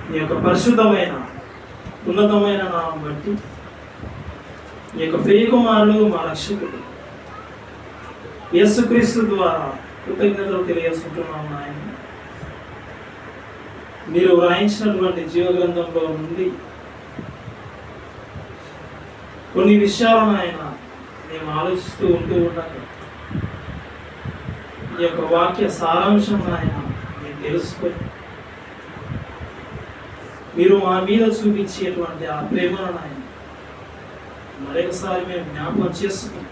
నీ యొక్క పరిశుద్ధమైన ఉన్నతమైన నామం బట్టి నీ యొక్క ప్రియకుమారుడు మా రక్షకుడు యేసుక్రీస్తు ద్వారా కృతజ్ఞతలు తెలియజేసుకుంటున్నాము నాయన. మీరు వ్రాయించినటువంటి జీవగ్రంథంలో నుండి కొన్ని విషయాలను ఆయన మేము ఆలోచిస్తూ ఉంటూ ఉండగా ఈ యొక్క వాక్య సారాంశం ఆయన మేము తెలుసుకొని మీరు మా మీద చూపించేటువంటి ఆ ప్రేమను ఆయన మరొకసారి మేము జ్ఞాపకం చేసుకుని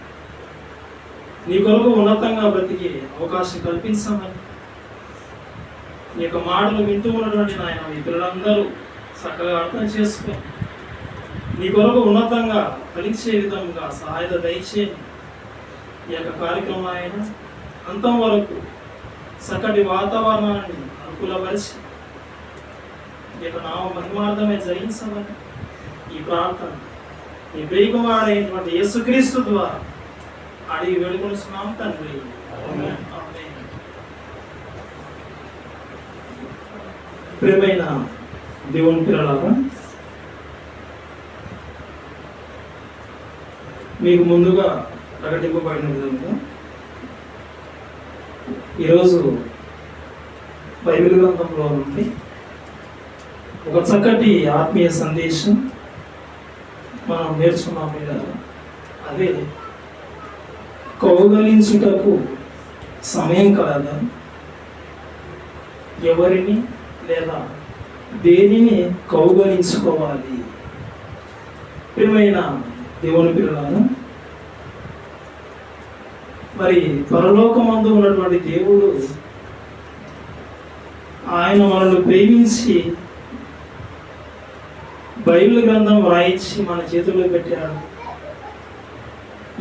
నీ కొరకు ఉన్నతంగా బ్రతికి అవకాశం కల్పించమని నీ యొక్క మాటలు వింటూ ఉన్నటువంటి నాయన మీ పిల్లలందరూ చక్కగా అర్థం చేసుకొని నీ కొరకు ఉన్నతంగా ఫలించే విధంగా సహాయత దయచేయండి. ఈ యొక్క కార్యక్రమం ఆయన అంతం వరకు చక్కటి వాతావరణాన్ని అనుకూలపరిచి ఈ యొక్క నామ మహిమార్థమే జరిగించమని ఈ ప్రార్థన ఈ ప్రియకుమారుడైనటువంటి యేసుక్రీస్తు ద్వారా అడిగి వేడుకొనిస్తున్నాం తండ్రి. ప్రియమైన దేవుని పిల్లలారా, మీకు ముందుగా ప్రకటింపబడిన విధంగా ఈరోజు బైబిల్ గ్రంథంలో నుండి ఒక చక్కటి ఆత్మీయ సందేశం మనం నేర్చుకున్నాం. అదే కౌగలించుటకు సమయం కలదా, ఎవరిని లేదా దేనిని కౌగలించుకోవాలి. ప్రియమైన దేవుని పిల్లలను, మరి పరలోకమందు ఉన్నటువంటి దేవుడు ఆయన మనల్ని ప్రేమించి బైబిల్ గ్రంథం వ్రాయించి మన చేతుల్లో పెట్టాడు.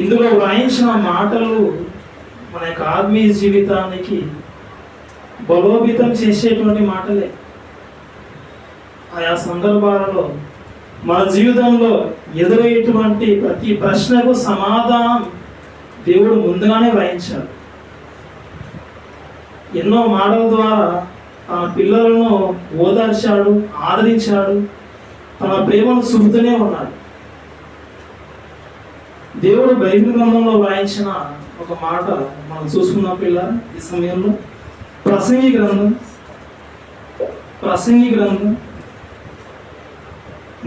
ఇందులో వ్రాయించిన మాటలు మన యొక్క ఆత్మీయ జీవితానికి బలోపేతం చేసేటువంటి మాటలే. ఆయా సందర్భాలలో మన జీవితంలో ఎదురయ్యేటువంటి ప్రతి ప్రశ్నకు సమాధానం దేవుడు ముందుగానే వ్రాయించాడు. ఎన్నో మాటల ద్వారా తన పిల్లలను ఓదార్చాడు, ఆదరించాడు, తన ప్రేమను చూపుతూనే ఉన్నాడు. దేవుడు బైబిల్ గ్రంథంలో వ్రాయించిన ఒక మాట మనం చూసుకున్నాం పిల్లల ఈ సమయంలో. ప్రసంగి గ్రంథం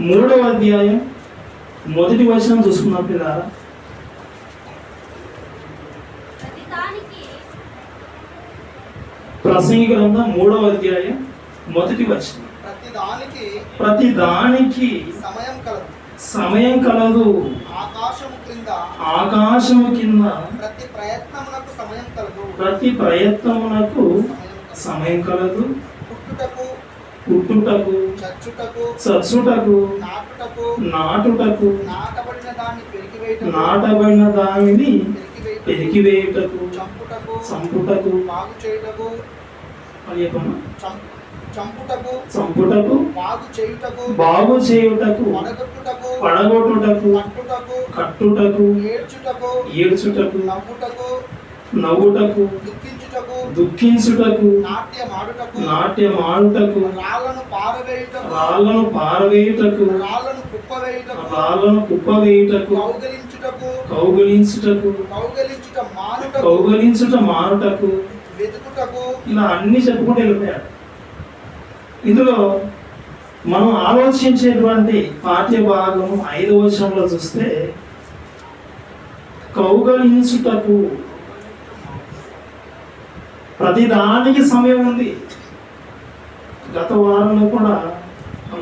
3వ అధ్యాయం 1వ వచనం చూసుకున్నాం పిల్లల. ప్రసంగి గ్రంథం 3వ అధ్యాయం 1వ వచనం. ప్రతి దానికి సమయం కలదు, ఆకాశము కింద ప్రతి ప్రయత్నమునకు సమయం కలదు. పుట్టుటకు, చచ్చుటకు, నాటుటకు, నాటబడిన దానిని పెరికివేయుటకు, చంపుటకు, చంపుటకు, బాగు చేయుటకు, పడగొట్టుటకు, కట్టుటకు, ఏడ్చుటకు, నవ్వుటకు, దుఃఖించుటకు, నాట్యమాడుటకు, రాళ్లను పారవేయుటకు, రాళ్లను కుప్పవేయుటకు, కౌగలించుట మానుటకు, ఇలా అన్ని చెప్పుకుంటూ వెళ్ళిపోయాడు. ఇందులో మనం ఆలోచించేటువంటి పాఠ్య భాగం 5వ వచనంలో చూస్తే కౌగలించుటకు ప్రతిదానికి సమయం ఉంది. గత వారంలో కూడా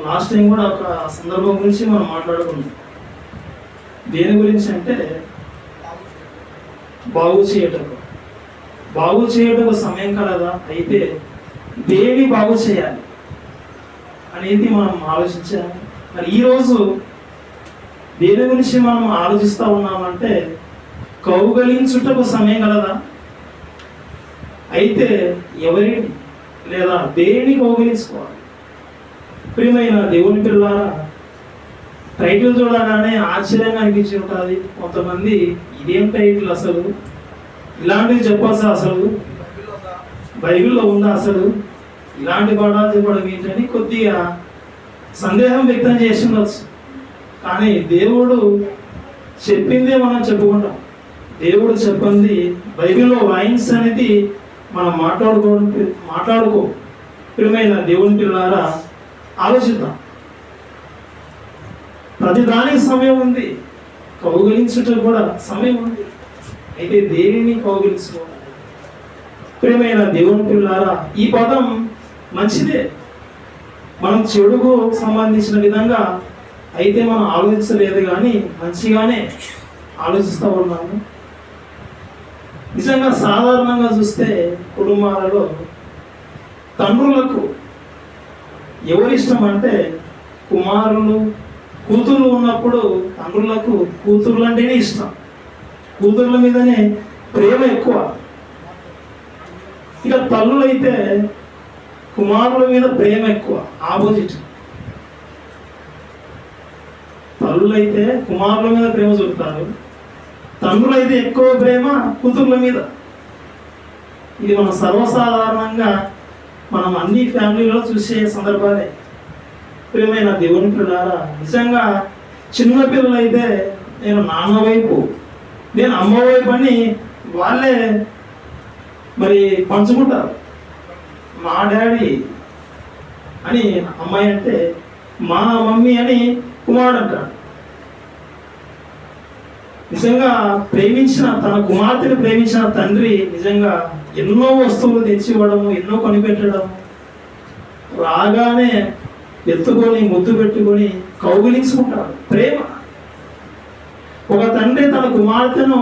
లాస్ట్ టైం కూడా ఒక సందర్భం గురించి మనం మాట్లాడుకున్నాం. దేని గురించి అంటే బాగు చేయటకు సమయం కలదా, అయితే దేని బాగు చేయాలి అనేది మనం ఆలోచించాము. మరి ఈరోజు దేని గురించి మనం ఆలోచిస్తూ ఉన్నామంటే కౌగలించుటకు సమయం కలదా, అయితే ఎవరిని లేదా దేనిని కౌగలించుకోవాలి. ప్రియమైన దేవుని పిల్లారా, టైటిల్ చూడగానే ఆశ్చర్యంగా అనిపించి ఉంటుంది. కొంతమంది ఇదేం టైటిల్, అసలు ఇలాంటివి చెప్పొచ్చా, అసలు బైబిల్లో ఉందా, అసలు ఇలాంటి పదాలు చెప్పడం ఏంటని కొద్దిగా సందేహం వ్యక్తం చేసి ఉండొచ్చు. కానీ దేవుడు చెప్పిందే మనం చెప్పుకుంటాం. దేవుడు చెప్పింది బైబిల్లో వాయిన్స్ అనేది మనం మాట్లాడుకో ప్రియమైన దేవుని పిల్లారా, ఆలోచిద్దాం. ప్రతిదానికి సమయం ఉంది, కౌగిలించుట కూడా సమయం ఉంది. అయితే దేనిని కౌగిలించుకోవాలి? ప్రియమైన దేవుని పిల్లారా, ఈ పదం మంచిదే. మనం చెడుకు సంబంధించిన విధంగా అయితే మనం ఆలోచించలేదు, కానీ మంచిగానే ఆలోచిస్తూ ఉన్నాము. నిజంగా సాధారణంగా చూస్తే కుటుంబాలలో తండ్రులకు ఎవరిష్టం అంటే, కుమారులు కూతుర్లు ఉన్నప్పుడు తండ్రులకు కూతుర్లు అంటేనే ఇష్టం, కూతుర్ల మీదనే ప్రేమ ఎక్కువ. ఇక తల్లులైతే కుమారుల మీద ప్రేమ ఎక్కువ, ఆపోజిట్. తల్లులైతే కుమారుల మీద ప్రేమ చూపుతారు, తండ్రులైతే ఎక్కువ ప్రేమ కూతుర్ల మీద. ఇది మనం సర్వసాధారణంగా మనం అన్ని ఫ్యామిలీలో చూసే సందర్భాలే. ప్రియమైన దేవుని పిల్లారా, నిజంగా చిన్నపిల్లలైతే నేను నాన్న వైపు, నేను అమ్మ వైపు అని వాళ్ళే మరి పంచుకుంటారు. మా డాడీ అని అమ్మాయి అంటే, మా మమ్మీ అని కుమారుడు అంటాడు. నిజంగా ప్రేమించిన తన కుమార్తెను ప్రేమించిన తండ్రి నిజంగా ఎన్నో వస్తువులు తెచ్చివ్వడము, ఎన్నో కొనిపెట్టడము, రాగానే ఎత్తుకొని ముద్దు పెట్టుకొని కౌగిలించుకుంటాడు. ప్రేమ. ఒక తండ్రి తన కుమార్తెను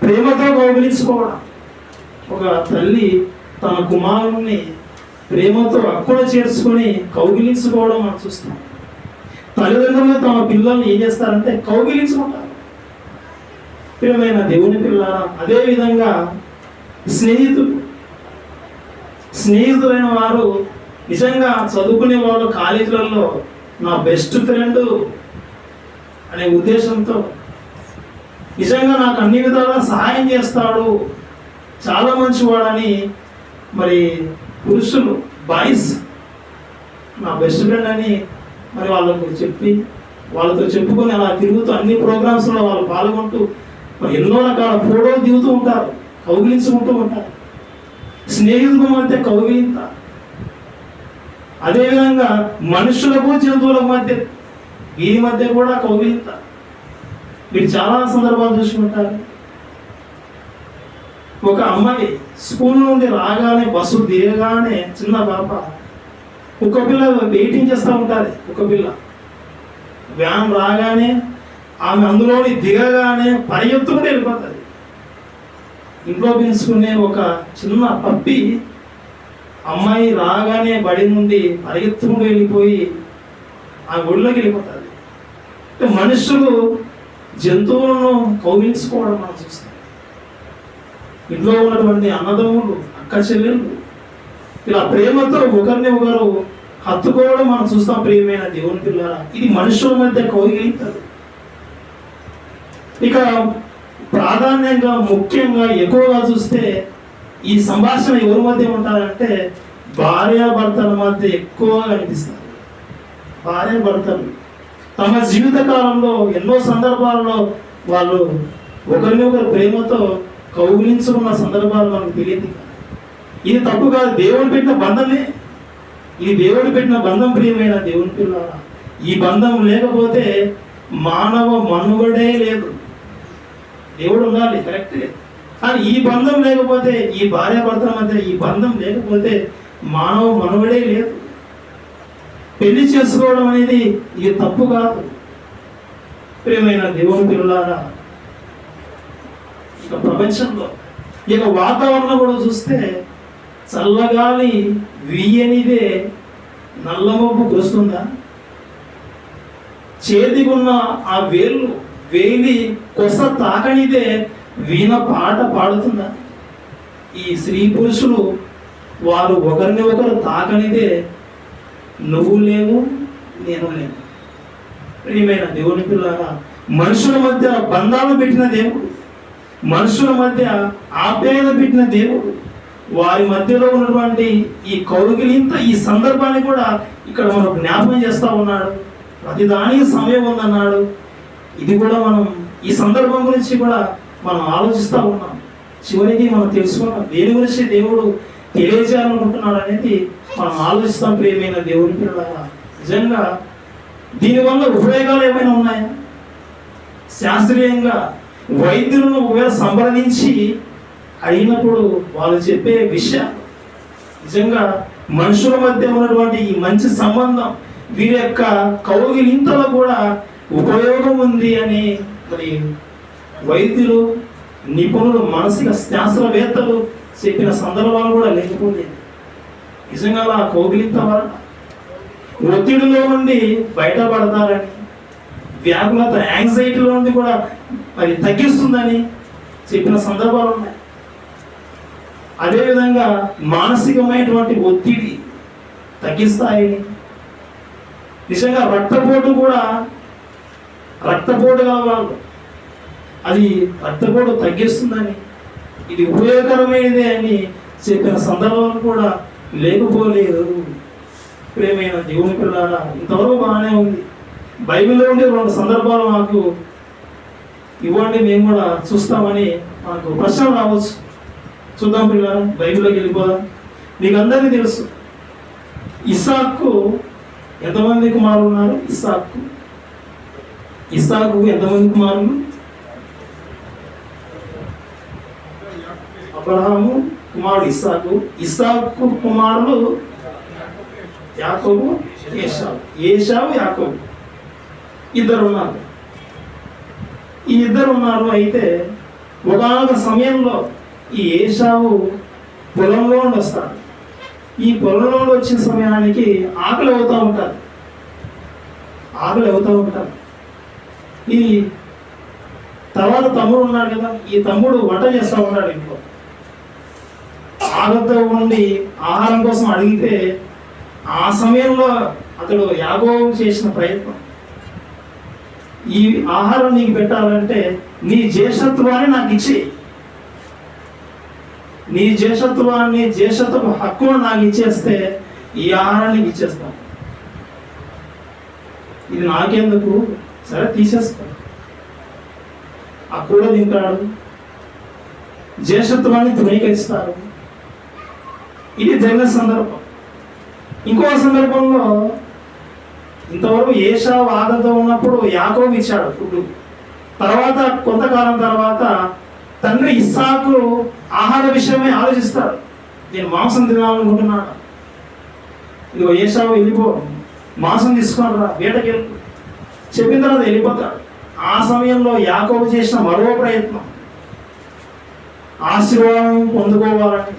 ప్రేమతో కౌగిలించుకోవడం, ఒక తల్లి తన కుమారుణ్ణి ప్రేమతో అక్కున చేర్చుకొని కౌగిలించుకోవడం మనం చూస్తాం. తల్లిదండ్రులు తమ పిల్లల్ని ఏం చేస్తారంటే కౌగిలించుకుంటారు. ప్రియమైన దేవుని పిల్లారా, అదేవిధంగా స్నేహితులైన వారు నిజంగా చదువుకునే వాళ్ళు కాలేజీలలో నా బెస్ట్ ఫ్రెండ్ అనే ఉద్దేశంతో నిజంగా నాకు అన్ని విధాలుగా సహాయం చేస్తాడు, చాలా మంచివాడని మరి పురుషులు, బాయ్స్ నా బెస్ట్ ఫ్రెండ్ అని మరి వాళ్ళకు చెప్పి, వాళ్ళతో చెప్పుకొని అలా తిరుగుతూ అన్ని ప్రోగ్రామ్స్లో వాళ్ళు పాల్గొంటూ మరి ఎన్నో రకాల ఫోటోలు దిగుతూ ఉంటారు, కౌగిలించుకుంటూ ఉంటారు. స్నేహితుల మధ్య కౌగిలింత. అదేవిధంగా మనుషులకు జంతువుల మధ్య, వీరి మధ్య కూడా కౌగిలింత. మీరు చాలా సందర్భాలు చూసుకుంటారు. ఒక అమ్మాయి స్కూల్ నుండి రాగానే, బస్సు దిగగానే చిన్న పాప, ఒక పిల్ల వెయిటింగ్ చేస్తూ ఉంటుంది. ఒక పిల్ల వ్యాన్ రాగానే ఆమె అందులోని దిగగానే పరిగెత్తుకుంటూ వెళ్ళిపోతుంది. ఇంట్లో పెంచుకునే ఒక చిన్న పప్పి అమ్మాయి రాగానే బడి నుండి పరిగెత్తుకుంటూ వెళ్ళిపోయి ఆ ఒళ్ళోకి వెళ్ళిపోతుంది. అంటే మనుషులు జంతువులను కౌగిలించుకోవడం మనం చూస్తాం. ఇంట్లో ఉన్నటువంటి అన్నదమ్ములు, అక్క చెల్లెళ్ళు ఇలా ప్రేమతో ఒకరిని ఒకరు హత్తుకోవడం మనం చూస్తాం. ప్రియమైన దేవుని పిల్లారా, ఇది మనుషుల మధ్య కౌగిలింతలు. ఇక ప్రాధాన్యంగా, ముఖ్యంగా, ఎక్కువగా చూస్తే ఈ సంభాషణ ఎవరి మధ్య ఉంటారంటే భార్యాభర్తల మధ్య ఎక్కువగా కనిపిస్తారు. భార్యాభర్తలు తమ జీవిత కాలంలో ఎన్నో సందర్భాలలో వాళ్ళు ఒకరిని ఒకరు ప్రేమతో కౌగిలించుకున్న సందర్భాలు మనకు తెలియదు. ఇది తప్పు కాదు, దేవుడు పెట్టిన బంధమే. ఇది దేవుడు పెట్టిన బంధం. ప్రియమైన దేవుని పిల్లారా, ఈ బంధం లేకపోతే మానవ మనుగడే లేదు. దేవుడు ఉండాలి, కరెక్టే. కానీ ఈ బంధం లేకపోతే, ఈ భార్యాభర్తల మధ్య ఈ బంధం లేకపోతే మానవ మనుగడే లేదు. పెళ్లి చేసుకోవడం అనేది ఇది తప్పు కాదు. ప్రియమైన దేవుని పిల్లారా, ఇక ప్రపంచంలో ఇక వాతావరణం కూడా చూస్తే చల్లగాలి వీయనిదే నల్లమబ్బు వస్తుందా? చేతికున్న ఆ వేలి కొస తాకనిదే వీణ పాట పాడుతుందా? ఈ స్త్రీ పురుషులు వారు ఒకరిని ఒకరు తాకనిదే నువ్వు లేవు, నేను లేను. ప్రియమైన దేవుని పిల్లారా, మనుషుల మధ్య బంధాలు పెట్టిన దేవుడు, మనుషుల మధ్య ఆప్యాయత పెట్టిన దేవుడు, వారి మధ్యలో ఉన్నటువంటి ఈ కౌగిలింత ఈ సందర్భాన్ని కూడా ఇక్కడ మనం జ్ఞాపకం చేస్తూ ఉన్నాడు. ప్రతిదానికి సమయం ఉందన్నాడు. ఇది కూడా మనం ఈ సందర్భం గురించి కూడా మనం ఆలోచిస్తూ ఉన్నాం. చివరికి మనం తెలుసుకున్నాం దేని గురించి దేవుడు తెలియజేయాలనుకుంటున్నాడు అనేది మనం ఆలోచిస్తాం. ప్రియమైన దేవుని పిల్లలారా, నిజంగా దీనివల్ల ఉపయోగాలు ఏమైనా ఉన్నాయా? శాస్త్రీయంగా వైద్యులను ఒకవేళ సంప్రదించి అయినప్పుడు వాళ్ళు చెప్పే విషయం నిజంగా మనుషుల మధ్య ఉన్నటువంటి ఈ మంచి సంబంధం వీరి యొక్క కౌగిలింతలో కూడా ఉపయోగం ఉంది అని మరి వైద్యులు, నిపుణులు, మానసిక శాస్త్రవేత్తలు చెప్పిన సందర్భాలు కూడా లేకపోలేదు. నిజంగా ఆ కౌగిలింత వలన ఒత్తిడిలో నుండి బయటపడతారని, వ్యాకులత యాంగ్జైటీలో నుండి కూడా అది తగ్గిస్తుందని చెప్పిన సందర్భాలు ఉన్నాయి. అదేవిధంగా మానసికమైనటువంటి ఒత్తిడి తగ్గిస్తాయని, నిజంగా రక్తపోటు గల వాళ్ళు అది రక్తపోటు తగ్గిస్తుందని, ఇది ఉపయోగకరమైనదే అని చెప్పిన సందర్భాలు కూడా లేకపోలేదు. ప్రియమైన దేవుని పిల్లలారా, ఇంతవరకు బాగానే ఉంది. బైబిల్లో ఉండే 2 సందర్భాలు మాకు ఇవ్వండి, మేము కూడా చూస్తామని మనకు ప్రశ్న రావచ్చు. చూద్దాం పిల్లలు, బైబిల్లోకి వెళ్ళిపోదాం. మీకు అందరికీ తెలుసు ఇస్సాకు ఎంతమంది కుమారులు ఉన్నారు? ఇస్సాకు ఎంతమంది కుమారులు? అబ్రహాము కుమారుడు ఇస్సాకు కుమారులు యాకోబు, ఏశావు, యాకోబు ఇద్దరు ఉన్నారు. ఈ ఇద్దరు ఉన్నారు. అయితే ఒకానొక సమయంలో ఈ ఏశావు పొలంలో నుండి వస్తాడు. ఈ పొలంలో నుండి వచ్చిన సమయానికి ఆకలి అవుతూ ఉంటారు. ఈ తర్వాత తమ్ముడు ఉన్నాడు కదా, ఈ తమ్ముడు వంట చేస్తూ ఉన్నాడు ఇంట్లో. ఆకలితో ఉండి ఆహారం కోసం అడిగితే ఆ సమయంలో అతడు యాకోబు చేసిన ప్రయత్నం, ఈ ఆహారం నీకు పెట్టాలంటే నీ జ్యేష్ఠత్వాన్ని నాకు ఇచ్చి, నీ జ్యేష్ఠత్వ హక్కును నాకు ఇచ్చేస్తే ఈ ఆహారాన్ని ఇచ్చేస్తాను. ఇది నాకెందుకు, సరే తీసేస్తాను. ఆ కూర తింటాడు, జ్యేష్ఠత్వాన్ని ధృవీకరిస్తారు. ఇది జరిగిన సందర్భం. ఇంకో సందర్భంలో ఇంతవరకు ఏశావు ఆకలితో ఉన్నప్పుడు యాకోబు ఇచ్చాడు ఫుడ్. తర్వాత కొంతకాలం తర్వాత తండ్రి ఇస్సాకు ఆహార విషయమే ఆలోచిస్తాడు. నేను మాంసం తినాలనుకుంటున్నాను, ఇదిగో ఏశావు వెళ్ళిపో, మాంసం తీసుకొని రా, వేటకి వెళ్ళి చెప్పిన తర్వాత వెళ్ళిపోతాడు. ఆ సమయంలో యాకోబు చేసిన మరో ప్రయత్నం, ఆశీర్వాదం పొందుకోవాలని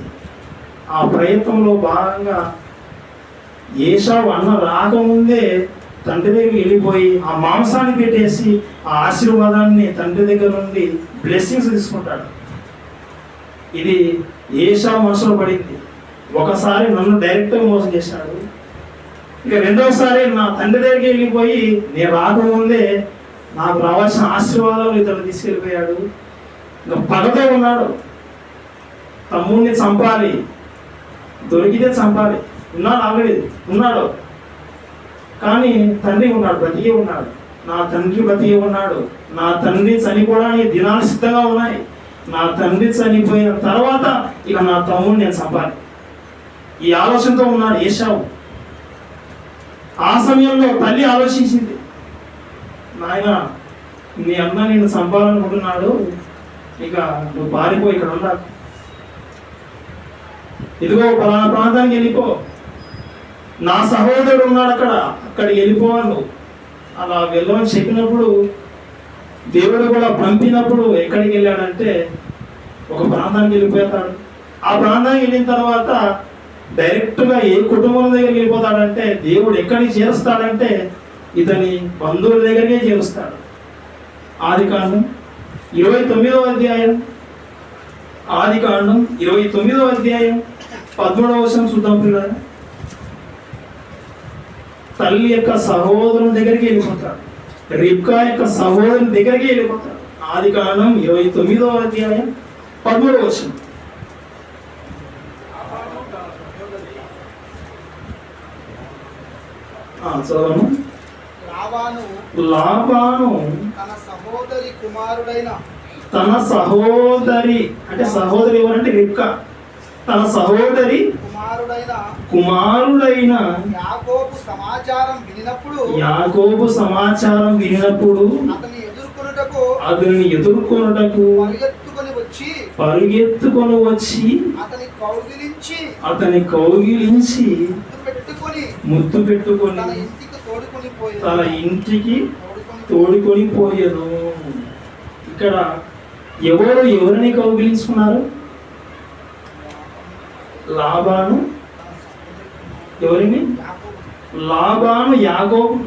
ఆ ప్రయత్నంలో భాగంగా ఏశావు అన్న రాకముందే తండ్రి దగ్గరికి వెళ్ళిపోయి ఆ మాంసాన్ని పెట్టేసి ఆ ఆశీర్వాదాన్ని తండ్రి దగ్గర నుండి బ్లెస్సింగ్స్ తీసుకుంటాడు. ఇది ఏశావు మనసులో పడింది. ఒకసారి నన్ను డైరెక్ట్గా మోసం చేశాడు, ఇక రెండవసారి నా తండ్రి దగ్గరికి వెళ్ళిపోయి నేను రాకముందే నాకు రావాల్సిన ఆశీర్వాదాలు ఇతను తీసుకెళ్ళిపోయాడు. ఇంకా పగతో ఉన్నాడు, తమ్ముడిని చంపాలి, దొరికితే చంపాలి. ఉన్నాడు కానీ తండ్రి ఉన్నాడు, బ్రతికే ఉన్నాడు. నా తండ్రి బ్రతికే ఉన్నాడు, నా తండ్రి చనిపోవడానికి దినాలు సిద్ధంగా ఉన్నాయి. నా తండ్రి చనిపోయిన తర్వాత ఇక నా తమ్ముడిని నేను చంపాలి, ఈ ఆలోచనతో ఉన్నాడు ఏశావు. ఆ సమయంలో తల్లి ఆలోచించింది, నాయన నీ అన్న నిన్ను చంపాలనుకుంటున్నాడు, ఇక నువ్వు పారిపో, ఇక్కడ ఉండాలి, ఇదిగో పలానా ప్రాంతానికి వెళ్ళిపో, నా సహోదరుడు ఉన్నాడు అక్కడికి వెళ్ళిపోవాలి. అలా వెళ్ళమని చెప్పినప్పుడు దేవుడు కూడా పంపినప్పుడు ఎక్కడికి వెళ్ళాడంటే ఒక ప్రాంతానికి వెళ్ళిపోతాడు. ఆ ప్రాంతానికి వెళ్ళిన తర్వాత డైరెక్ట్గా ఏ కుటుంబం దగ్గరికి వెళ్ళిపోతాడంటే దేవుడు ఎక్కడికి చేరుస్తాడంటే ఇతని బంధువుల దగ్గరికే చేరుస్తాడు. ఆదికాండం 29వ అధ్యాయం 13వ వచనం చూద్దాం పిల్లలు. తల్లి యొక్క సహోదరుని దగ్గరికి వెళ్ళిపోతాడు, రిబ్కా యొక్క సహోదరుని దగ్గరికి వెళ్ళిపోతాడు. ఆదికాండం 29వ అధ్యాయం 13వ వచనం. చదవను. లాబాను లాబాను తన సహోదరి కుమారుడైన తన సహోదరి అంటే సహోదరి ఎవరంటే రిబ్కా, తన సహోదరి కుమారుడైన యాకోబు సమాచారం వినినప్పుడు అతనిని ఎదుర్కొనుటకు పరుగెత్తుకొని వచ్చి అతని కౌగిలించి ముద్దు పెట్టుకొని తన ఇంటికి తోడుకొని పోయాను. ఇక్కడ ఎవరిని కౌగిలించుకున్నారు? లాబాను ఎవరిని? లాబాను యాకోబు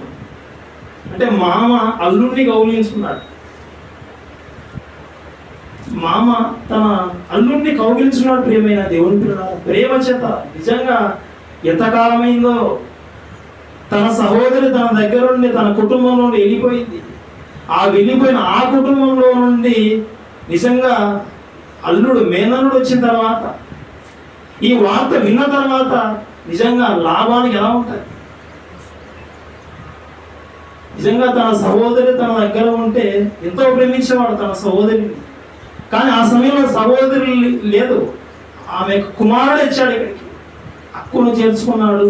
అంటే మామ అల్లుడిని కౌగిలించుకున్నాడు. మామ తన అల్లుడిని కౌగిలించుకున్నాడు. ప్రియమైన దేవుని పిల్లలారా, ప్రేమ చేత నిజంగా ఎంతకాలమైందో తన సహోదరి తన దగ్గర నుండి తన కుటుంబంలో వెళ్ళిపోయింది. ఆ వెళ్ళిపోయిన ఆ కుటుంబంలో నుండి నిజంగా అల్లుడు మేనల్లుడు వచ్చిన తర్వాత ఈ వార్త విన్న తర్వాత నిజంగా లాభానికి ఎలా ఉంటుంది? నిజంగా తన సహోదరి తన దగ్గర ఉంటే ఎంతో ప్రేమించేవాడు తన సహోదరిని. కానీ ఆ సమయంలో సహోదరి లేదు, ఆమె కుమారుడు ఇచ్చాడు ఇక్కడికి. అక్కును చేర్చుకున్నాడు,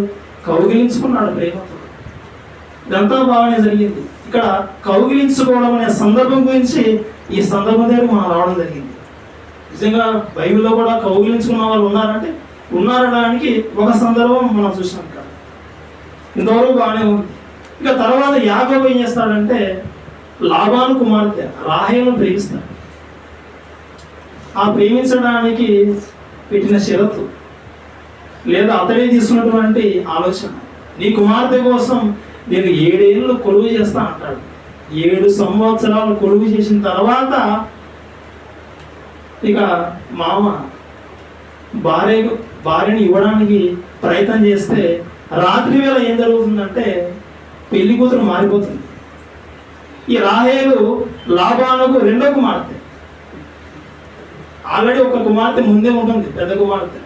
కౌగిలించుకున్నాడు ప్రేమతో. ఇదంతా బాగానే జరిగింది. ఇక్కడ కౌగిలించుకోవడం అనే సందర్భం గురించి ఈ సందర్భం దగ్గర మనం రావడం జరిగింది. నిజంగా బైబిల్లో కూడా కౌగిలించుకున్న వాళ్ళు ఉన్నారంటే ఉన్నారనడానికి ఒక సందర్భం మనం చూసాం కదా. ఇంతవరకు బాగానే ఉంది. ఇక తర్వాత యాకోబు ఏం చేస్తాడంటే లాబాను కుమార్తె రాహేలును ప్రేమిస్తాడు. ఆ ప్రేమించడానికి పెట్టిన షరతు లేదా అతడే తీసుకున్నటువంటి ఆలోచన, నీ కుమార్తె కోసం నేను 7 ఏళ్ళు కొలువు చేస్తా అంటాడు. 7 సంవత్సరాలు కొలువు చేసిన తర్వాత ఇక మామ భార్యని ఇవ్వడానికి ప్రయత్నం చేస్తే రాత్రి వేళ ఏం జరుగుతుందంటే పెళ్లి కూతురు మారిపోతుంది. ఈ రాహేలు లాబానుకు 2వ కుమార్తె. ఆల్రెడీ ఒక కుమార్తె ముందే ఉంటుంది, పెద్ద కుమార్తె.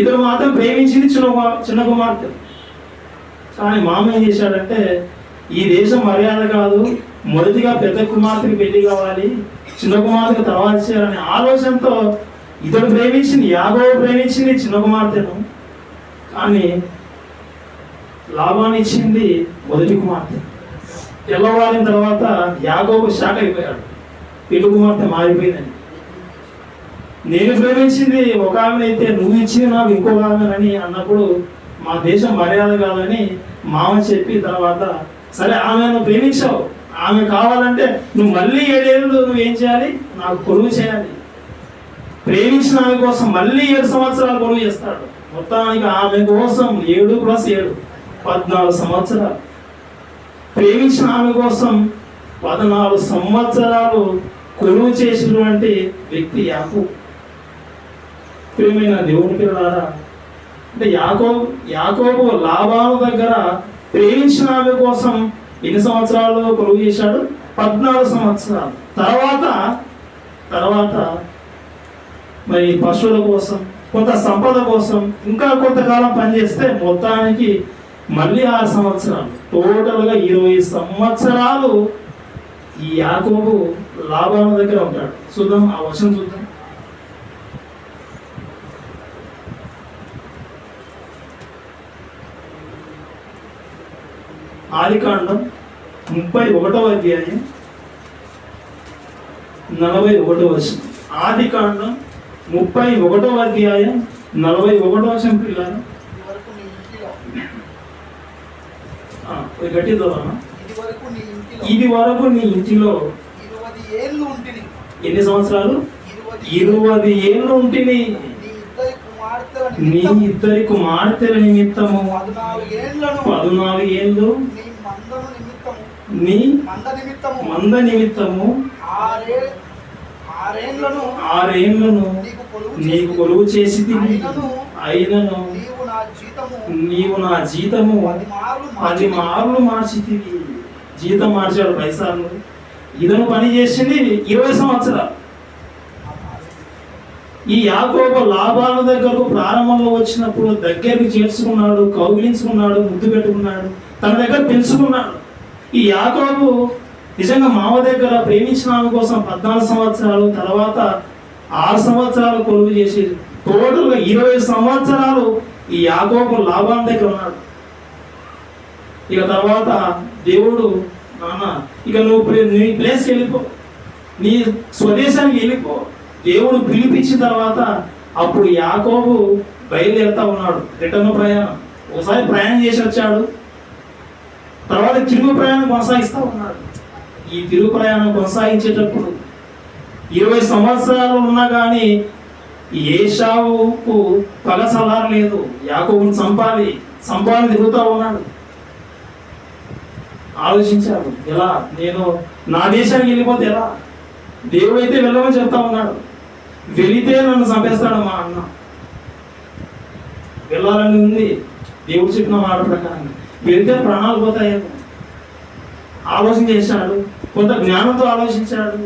ఇతడు మాత్రం ప్రేమించింది చిన్న కుమార్తె. కానీ మామ ఏం చేశాడంటే ఈ దేశం మర్యాద కాదు, మొదటిగా పెద్ద కుమార్తెకి పెళ్లి కావాలి, చిన్న కుమార్తెకు తర్వాత చేయాలనే ఆలోచనతో ఇతడు ప్రేమించింది, యాకోబు ప్రేమించింది చిన్న కుమార్తెను. కానీ లాబాను ఇచ్చింది మొదటి కుమార్తె. తెల్లవారిన తర్వాత యాకోబు షాక్ అయిపోయాడు, పెళ్లి కుమార్తె మారిపోయిందని. నేను ప్రేమించింది ఒక ఆమె అయితే నువ్వు ఇచ్చింది నాకు ఇంకొక ఆమెనని అన్నప్పుడు మా దేశం మర్యాద కాదని మామ చెప్పి తర్వాత సరే ఆమెను ప్రేమించావు, ఆమె కావాలంటే నువ్వు మళ్ళీ 7 ఏళ్ళు నువ్వేం చేయాలి, నాకు కొలువు చేయాలి. ప్రేమించిన ఆమె కోసం మళ్ళీ 7 సంవత్సరాలు కొలువు చేస్తాడు. మొత్తానికి ఆమె కోసం 7 + 7 14 సంవత్సరాలు. ప్రేమించిన ఆమె కోసం 14 సంవత్సరాలు కొలువు చేసినటువంటి వ్యక్తి యాకోబు. ప్రియమైన దేవుని పిల్లలారా, అంటే యాకోబు లాబాను దగ్గర ప్రేమించిన ఆమె కోసం ఎన్ని సంవత్సరాలు కొలువు చేశాడు? 14 సంవత్సరాలు. తర్వాత మరి పశువుల కోసం, కొంత సంపద కోసం ఇంకా కొంతకాలం పనిచేస్తే మొత్తానికి మళ్ళీ 6 సంవత్సరాలు, టోటల్గా 20 సంవత్సరాలు ఈ యాకోబు లాబాను దగ్గర ఉంటాడు. చూద్దాం, ఆ వచనం చూద్దాం. ఆదికాండం 31వ అధ్యాయం 41వ వచనం. ఆదికాండం 31వ అధ్యాయం 41వ వచనం. పిల్లలు గట్టి దూరమా? ఇది వరకు నీ ఇంటిలో ఎన్ని సంవత్సరాలు? 20 ఏళ్ళు ఉంటిని. నీ 2 కుమార్తెల నిమిత్తము 14 ఏళ్ళు నీ మంద నిమిత్తము 6 ఏళ్లను నీకు కొలువు చేసి అయినను నీవు నా జీతము 10 మార్లు మార్చితివి. జీతం మార్చాడు 10 సార్లు. ఇతను పని చేసింది 20 సంవత్సరాలు. ఈ యాకోబు లాబాను దగ్గరకు ప్రారంభంలో వచ్చినప్పుడు దగ్గరికి చేర్చుకున్నాడు, కౌగిలించుకున్నాడు, ముద్దు పెట్టుకున్నాడు. తన దగ్గర పెంచుకున్నాడు. ఈ యాకోబు నిజంగా మావ దగ్గర ప్రేమించిన ఆమె కోసం 14 సంవత్సరాలు, తర్వాత 6 సంవత్సరాలు కొలువు చేసి టోటల్గా 20 సంవత్సరాలు ఈ యాకోబు లాబాను దగ్గర ఉన్నాడు. ఇక తర్వాత దేవుడు, నాన్న ఇక నువ్వు నీ ప్లేస్కి వెళ్ళిపో, నీ స్వదేశానికి వెళ్ళిపో. దేవుడు పిలిపించిన తర్వాత అప్పుడు యాకోబు బయలుదేరుతా ఉన్నాడు. రిటర్న్ ప్రయాణం, ఒకసారి ప్రయాణం చేసి వచ్చాడు, తర్వాత తిరుగు ప్రయాణం కొనసాగిస్తూ ఉన్నాడు. ఈ తిరుగు ప్రయాణం కొనసాగించేటప్పుడు 20 సంవత్సరాలు ఉన్నా కానీ ఏశావుకు పగ చల్లారలేదు. యాకోబుని చంపాలని తిరుగుతూ ఉన్నాడు. ఆలోచించాడు, ఎలా నేను నా దేశానికి వెళ్ళిపోతే ఎలా? దేవుడైతే వెళ్ళమని చెప్తా ఉన్నాడు. వెళితే నన్ను చంపేస్తాడు మా అన్న. వెళ్ళాలని ఉంది దేవుడు చెప్పిన మాట ప్రకారంగా. వెళితే ప్రాణాలు పోతాయేమో ఆలోచన చేశాడు. కొంత జ్ఞానంతో ఆలోచించాడు.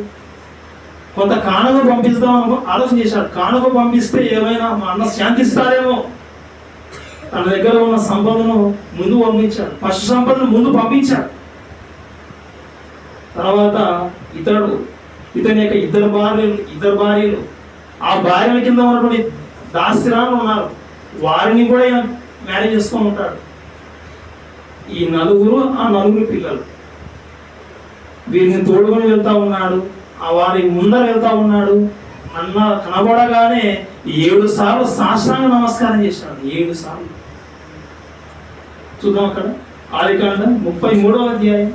కొంత కానుక పంపిస్తామని ఆలోచన చేశాడు. కానుక పంపిస్తే ఏమైనా మా అన్న శాంతిస్తాడేమో. తన దగ్గర ఉన్న సంపదను ముందు పంపించాడు. పశు సంపదను ముందు పంపించాడు. తర్వాత ఇతని యొక్క ఇద్దరు భార్యలు ఆ భార్యల కింద ఉన్నటువంటి దాస్తిరాలు ఉన్నారు. వారిని కూడా ఈయన మ్యారేజ్ చేసుకొని ఉంటాడు. ఈ నలుగురు పిల్లలు వీరిని తోడుకొని వెళ్తా ఉన్నాడు. ఆ వారి ముందర వెళ్తా ఉన్నాడు. అన్న కనబడగానే 7 సార్లు సాష్టాంగ నమస్కారం చేశాడు. 7 సార్లు. చూద్దాం అక్కడ ఆదికాండ 33వ అధ్యాయం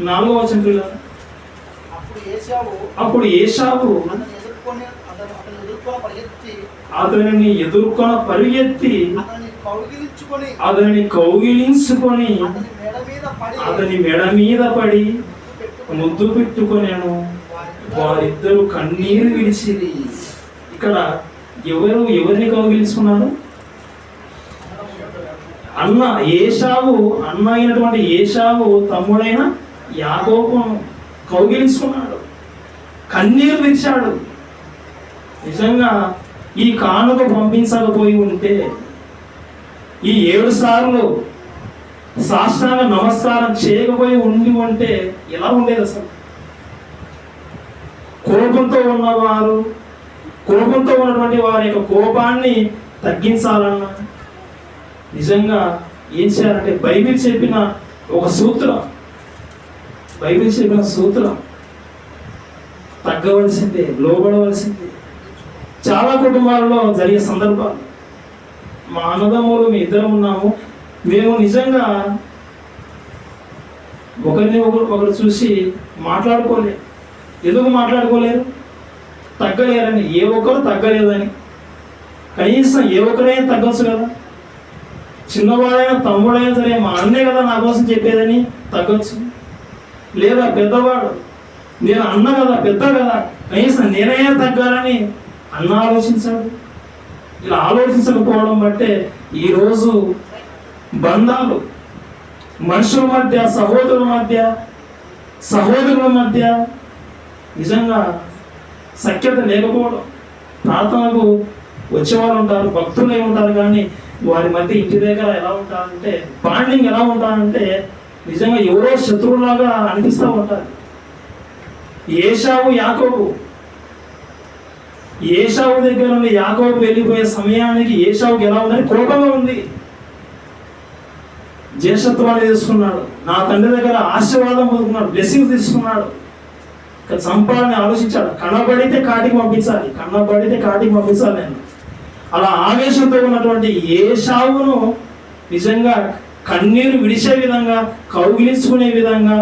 4వ వచనం పిల్లలు. అప్పుడు ఏశావు అతనిని ఎదుర్కొన పరిగెత్తి అతనిని కౌగిలించుకొని అతని మెడ మీద పడి ముద్దు పెట్టుకొనేను. వారిద్దరు కన్నీరు విడిచిరి. ఇక్కడ ఎవరిని కౌగిలించుకున్నారు? అన్న అయినటువంటి ఏశావు తమ్ముడైన యాకోబును కౌగిలించుకున్నాడు. కన్నీరు విడిచాడు. నిజంగా ఈ కానుక పంపించకపోయి ఉంటే, ఈ 7 సార్లు సాష్టాంగ నమస్కారం చేయకపోయి ఉంటే ఎలా ఉండేది అసలు? కోపంతో ఉన్నటువంటి వారి యొక్క కోపాన్ని తగ్గించాలన్నా నిజంగా ఏం చేయాలంటే బైబిల్ చెప్పిన సూత్రం తగ్గవలసిందే, లోబడవలసిందే. చాలా కుటుంబాలలో జరిగే సందర్భాలు, మా అన్నదమ్ములు మీ ఇద్దరం ఉన్నాము, మేము నిజంగా ఒకరు చూసి మాట్లాడుకోలేరు. ఎందుకు మాట్లాడుకోలేరు? తగ్గలేరని. ఏ ఒక్కరు తగ్గలేదని. కనీసం ఏ ఒక్కరైనా తగ్గొచ్చు కదా. చిన్నవాడైనా తమ్ముడైనా సరే మా అన్నే కదా నా కోసం చెప్పేదని తగ్గొచ్చు. లేదా పెద్దవాడు, నేను అన్న కదా, పెద్ద కదా, కనీసం నేనైనా తగ్గాలని అన్న ఆలోచించాడు. ఇలా ఆలోచించకపోవడం బట్టే ఈరోజు బంధాలు మనుషుల మధ్య, సహోదరుల మధ్య నిజంగా సఖ్యత లేకపోవడం. ప్రార్థనకు వచ్చేవాళ్ళు ఉంటారు, భక్తులే ఉంటారు, కానీ వారి మధ్య ఇంటి దగ్గర ఎలా ఉంటారంటే, బాండింగ్ ఎలా ఉంటారంటే నిజంగా ఎవరో శత్రువులాగా అనిపిస్తూ ఉంటారు. ఏశావు దగ్గర నుండి యాకోబు వెళ్ళిపోయే సమయానికి ఏశావుకి ఎలా ఉందని కోపంగా ఉంది. జ్యేష్ఠత్వాన్ని తీసుకున్నాడు. నా తండ్రి దగ్గర ఆశీర్వాదం పొందుకున్నాడు, బ్లెస్సింగ్ తీసుకున్నాడు. చంపాలని ఆలోచించాడు. కన్నబడితే కాటికి పంపించాలి నేను. అలా ఆవేశంతో ఉన్నటువంటి ఏశావును నిజంగా కన్నీరు విడిచే విధంగా, కౌగిలించుకునే విధంగా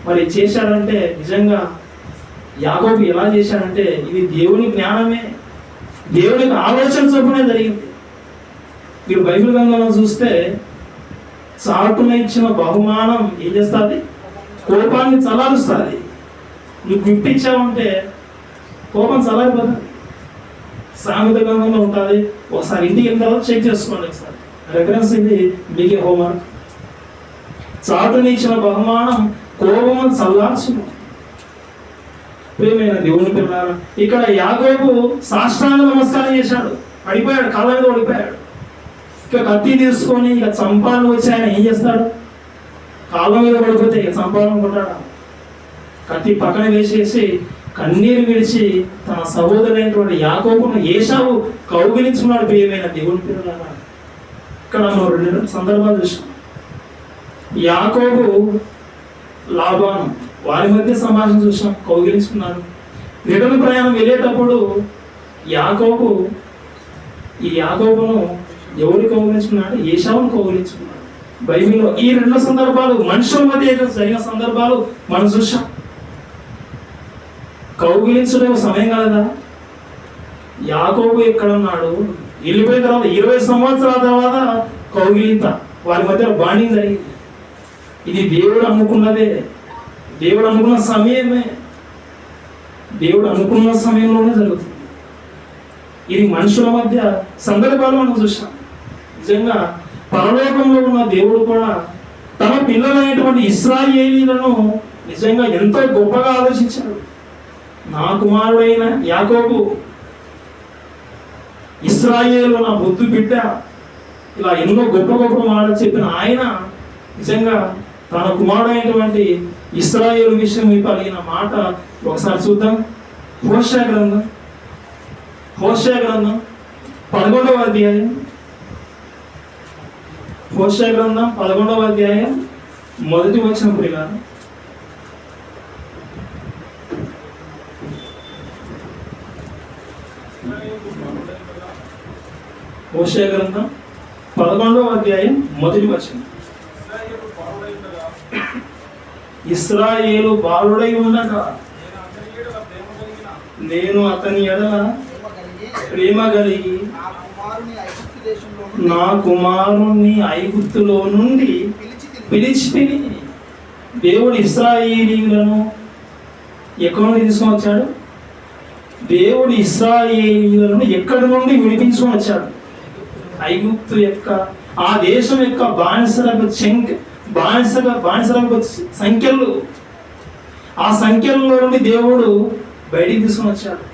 మరి చేశాడంటే, నిజంగా యాకోబు ఎలా చేశాడంటే ఇది దేవుని జ్ఞానమే, దేవునికి ఆలోచన చొప్పునే జరిగింది. మీరు బైబిల్ గ్రంథంలో చూస్తే చాటున ఇచ్చిన బహుమానం ఏం చేస్తుంది? కోపాన్ని చల్లారుస్తుంది. నువ్వు గిఫ్ట్ ఇచ్చావంటే కోపం చల్లారిపోతుంది. సామెత గ్రంథంలో ఉంటుంది. ఒకసారి ఇంటికి వెళ్ళిన తర్వాత చెక్ చేసుకోండి. ఒకసారి రెఫరెన్స్ ఇది మీకే హోంవర్క్. చాటుని ఇచ్చిన బహుమానం కోపం చల్లార్చును. ప్రియమైన దేవుని పిల్లలారా, ఇక్కడ యాకోబు సాష్టాంగ నమస్కారం చేశాడు. పడిపోయాడు, కాళ్ళ మీద ఓడిపోయాడు. ఇక కత్తి తీసుకొని ఇక చంపాలని వచ్చి ఆయన ఏం చేస్తాడు? కాళ్ళ మీద పడిపోతే చంపాలనుకుంటాడా? కత్తి పక్కన వేసేసి కన్నీరు విడిచి తన సహోదరుడైనటువంటి యాకోబును ఏశావు కౌగిలించుకున్నాడు. ప్రియమైన దేవుని పిల్లలారా, ఇక్కడ మనం రెండు సందర్భాలు చూసాం. యాకోబు లాబాను వారి మధ్య సంభాషణ చూసాం, కౌగిలించుకున్నారు. రిటర్న్ ప్రయాణం వెళ్ళేటప్పుడు ఈ యాకోబును ఎవరు కౌగిలించుకున్నాడు? ఏశావును కౌగిలించుకున్నాడు. బైబిల్లో ఈ రెండు సందర్భాలు మనుషుల మధ్య జరిగిన సందర్భాలు మనం చూసాం. కౌగిలించడం సమయం కలదా? యాకోబు ఎక్కడున్నాడు? వెళ్ళిపోయిన తర్వాత 20 సంవత్సరాల తర్వాత కౌగిలింత వారి మధ్య బాండింగ్ జరిగింది. ఇది దేవుడు అనుకున్నదే, దేవుడు అనుకున్న సమయమే, దేవుడు అనుకున్న సమయంలోనే జరుగుతుంది. ఇది మనుషుల మధ్య సందర్భాలు మనం చూసాం. నిజంగా పరలోకంలో ఉన్న దేవుడు కూడా తన పిల్లలైనటువంటి ఇశ్రాయేలీలను నిజంగా ఎంతో గొప్పగా ఆలోచించాడు. నా కుమారుడైన యాకోబు, ఇశ్రాయేలు నా బుద్ధు బిడ్డ, ఇలా ఎన్నో గొప్ప గొప్ప మాటలు చెప్పిన ఆయన నిజంగా తన కుమారుడైనటువంటి ఇశ్రాయేలు విషయం పలిగిన మాట ఒకసారి చూద్దాం. హోషేయ గ్రంథం 11వ అధ్యాయం. హోషేయ గ్రంథం 11వ అధ్యాయం మొదటి వచనం ప్రియులారా. హోషేయ గ్రంథం 11వ అధ్యాయం మొదటి వచనం. ఇశ్రాయేలు బాలుడై ఉండగా నేను అతని ఎడల ప్రేమ కలిగి నా కుమారుని ఐగుప్తులో నుండి పిలిచి దేవుడు ఇశ్రాయేలీయులను ఎక్కడి నుండి తీసుకొని వచ్చాడు? దేవుడు ఇశ్రాయేలీయులను ఎక్కడి నుండి విడిపించుకొని వచ్చాడు? ఐగుప్తు యొక్క ఆ దేశం యొక్క బానిసలకు సంఖ్యలు, ఆ సంఖ్యల్లో నుండి దేవుడు బయటికి తీసుకొని వచ్చాడు.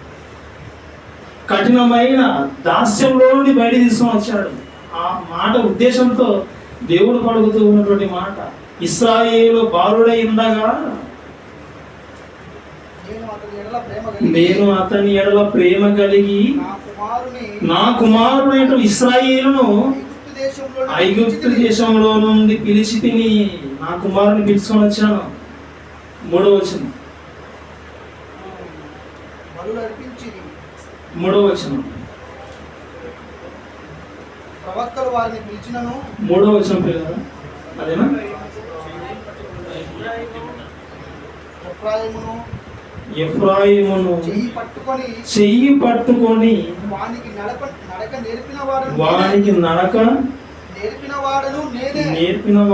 కఠినమైన దాస్యంలో నుండి బయటికి తీసుకొని వచ్చాడు. ఆ మాట ఉద్దేశంతో దేవుడు పలుకుతూ ఉన్నటువంటి మాట, ఇశ్రాయేలు బాలుడై ఉండగా నేను అతని ఎడల ప్రేమ కలిగి నా కుమారుడైన ఇశ్రాయేలును ఐగుప్తు దేశంలో నుండి పిలిచి తిని నా కుమారుని పిలుచుకొని వచ్చాను. 3వ వచనం. 3వ వచనం. ప్రవక్తలు వారిని పిలిచినను. 3వ వచనం పిల్లరా, అదేనా? ఎఫ్రాయిమును చెయ్యి పట్టుకొని వానికి నడక నేర్పిన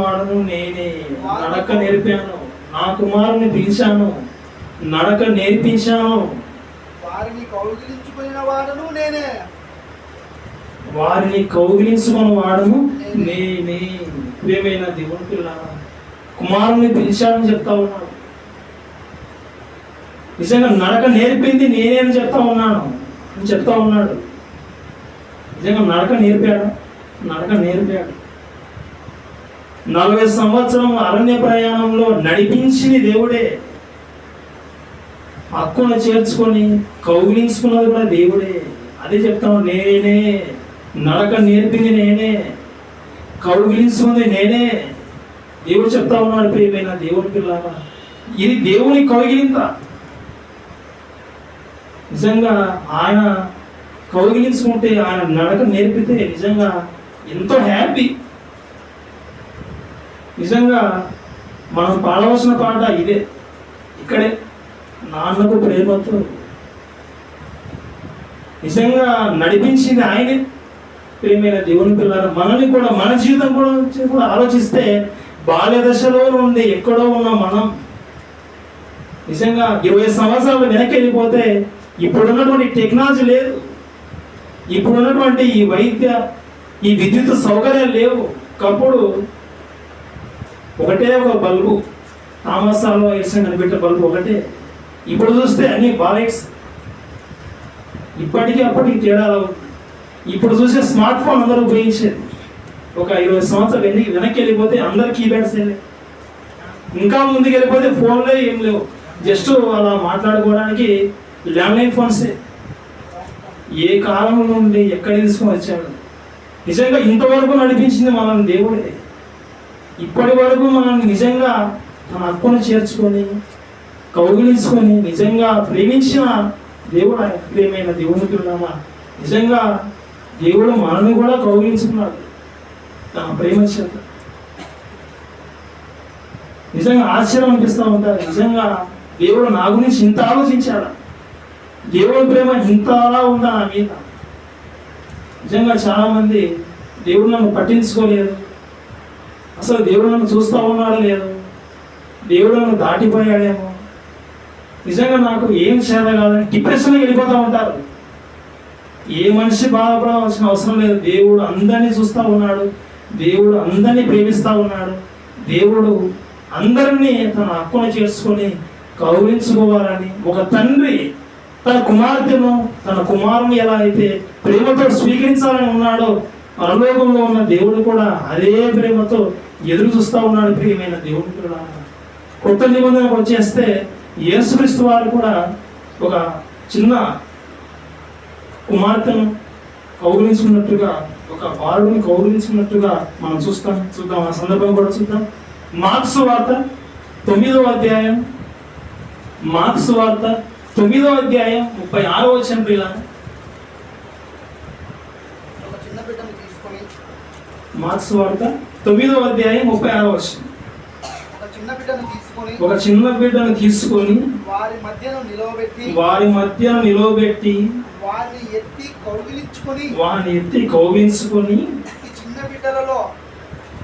వాడను నేనే. నడక నేర్పాను, నా కుమారుని పిలిచాను, నడక నేర్పించాను. వారిని కౌగిలించుకున్న వాడను నేనే. ప్రియమైన దేవుని పిల్లలారా, కుమారుని పిలిచానని చెప్తా ఉన్నాడు. నిజంగా నడక నేర్పింది నేనే అని చెప్తా ఉన్నాడు. నిజంగా నడక నేర్పాడు. 40 సంవత్సరం అరణ్య ప్రయాణంలో నడిపించింది దేవుడే. హక్కును చేర్చుకొని కౌగిలించుకున్నది కూడా దేవుడే. అదే చెప్తాను, నేనే. నడక నేర్పింది నేనే, కౌగిలించుకుంది నేనే. దేవుడు చెప్తా ఉన్నాడు. ప్రియమైన దేవుని పిల్లలారా, ఇది దేవుని కౌగిలింత. నిజంగా ఆయన కౌగిలించుకుంటే, ఆయన నడక నేర్పితే నిజంగా ఎంతో హ్యాపీ. నిజంగా మనం పాడవలసిన పాట ఇదే. ఇక్కడే నాన్నకు ప్రేమతో నిజంగా నడిపించింది ఆయనే. ప్రియమైన దేవుని పిల్లలు, మనల్ని కూడా, మన జీవితం కూడా ఆలోచిస్తే బాల్య దశలో నుండి ఎక్కడో ఉన్న మనం నిజంగా 20 సంవత్సరాలు వెనక్కి వెళ్ళిపోతే ఇప్పుడున్నటువంటి టెక్నాలజీ లేదు, ఇప్పుడున్నటువంటి ఈ ఈ విద్యుత్ సౌకర్యాలు లేవు. ఒకప్పుడు ఒకటే ఒక బల్బు, థామస్ ఆల్వా ఎడిసన్ కనిపెట్టిన బల్బు ఒకటే. ఇప్పుడు చూస్తే అన్ని బాలెట్స్. ఇప్పటికీ అప్పటికి తేడాలు. ఇప్పుడు చూసే స్మార్ట్ ఫోన్ అందరూ ఉపయోగించేది. ఒక 20 సంవత్సరాలు వెనక్కి వెళ్ళిపోతే అందరు కీప్యాడ్స్ వెళ్ళే. ఇంకా ముందుకు వెళ్ళిపోతే ఫోన్లే ఏం లేవు, జస్ట్ అలా మాట్లాడుకోవడానికి ల్యాండ్లైన్ ఫోన్సే. ఏ కాలం నుండి ఎక్కడ తీసుకొని వచ్చాడు? నిజంగా ఇంతవరకు నడిపించింది మనల్ని దేవుడే. ఇప్పటి వరకు మనల్ని నిజంగా తన హక్కును చేర్చుకొని కౌగిలించుకొని నిజంగా ప్రేమించిన దేవుడు ఆయన ప్రేమైన దేవునికున్నామా. నిజంగా దేవుడు మనల్ని కూడా కౌగిలించుకున్నాడు తన ప్రేమ చేత. నిజంగా ఆశ్చర్యం అనిపిస్తూ ఉంటారు. నిజంగా దేవుడు నా గురించి ఇంత ఆలోచించాడా, దేవుడి ప్రేమ ఇంతలా ఉందా నా మీద. నిజంగా చాలామంది దేవుడు నన్ను పట్టించుకోలేదు, అసలు దేవుడు నన్ను చూస్తూ ఉన్నాడు లేదు, దేవుడు నన్ను దాటిపోయాడేమో, నిజంగా నాకు ఏం చేత కాదని డిప్రెషన్కి వెళ్ళిపోతూ ఉంటారు. ఏ మనిషి బాధపడవలసిన అవసరం లేదు. దేవుడు అందరినీ చూస్తూ ఉన్నాడు, దేవుడు అందరినీ ప్రేమిస్తూ ఉన్నాడు. దేవుడు అందరినీ తన హక్కును చేసుకొని కౌగిలించుకోవాలని ఒక తండ్రి తన కుమార్తెను తన కుమారుని ఎలా అయితే ప్రేమతో స్వీకరించాలని ఉన్నాడో పరలోకంలో ఉన్న దేవుడు కూడా అదే ప్రేమతో ఎదురు చూస్తూ ఉన్నాడు. ప్రియమైన దేవుడు కూడా కొత్త నిబంధనకు వచ్చేస్తే యేసుక్రీస్తు వారు కూడా ఒక చిన్న కుమార్తెను కౌగిలించుకున్నట్టుగా, ఒక బాలుడిని కౌగిలించుకున్నట్టుగా మనం చూద్దాం. ఆ సందర్భం కూడా చూద్దాం. మార్క్స్ వార్త 9వ అధ్యాయం, మార్క్స్ వార్త 9వ అధ్యాయం 36వ వచనం. ఒక చిన్న బిడ్డను తీసుకొని, మార్క్స్ వార్త 9వ అధ్యాయం 36వ వచనం. ఒక చిన్న బిడ్డను తీసుకొని వారి మధ్యను నిలవబెట్టి వారిని ఎత్తి కౌగిలించుకొని ఈ చిన్న బిడ్డలలో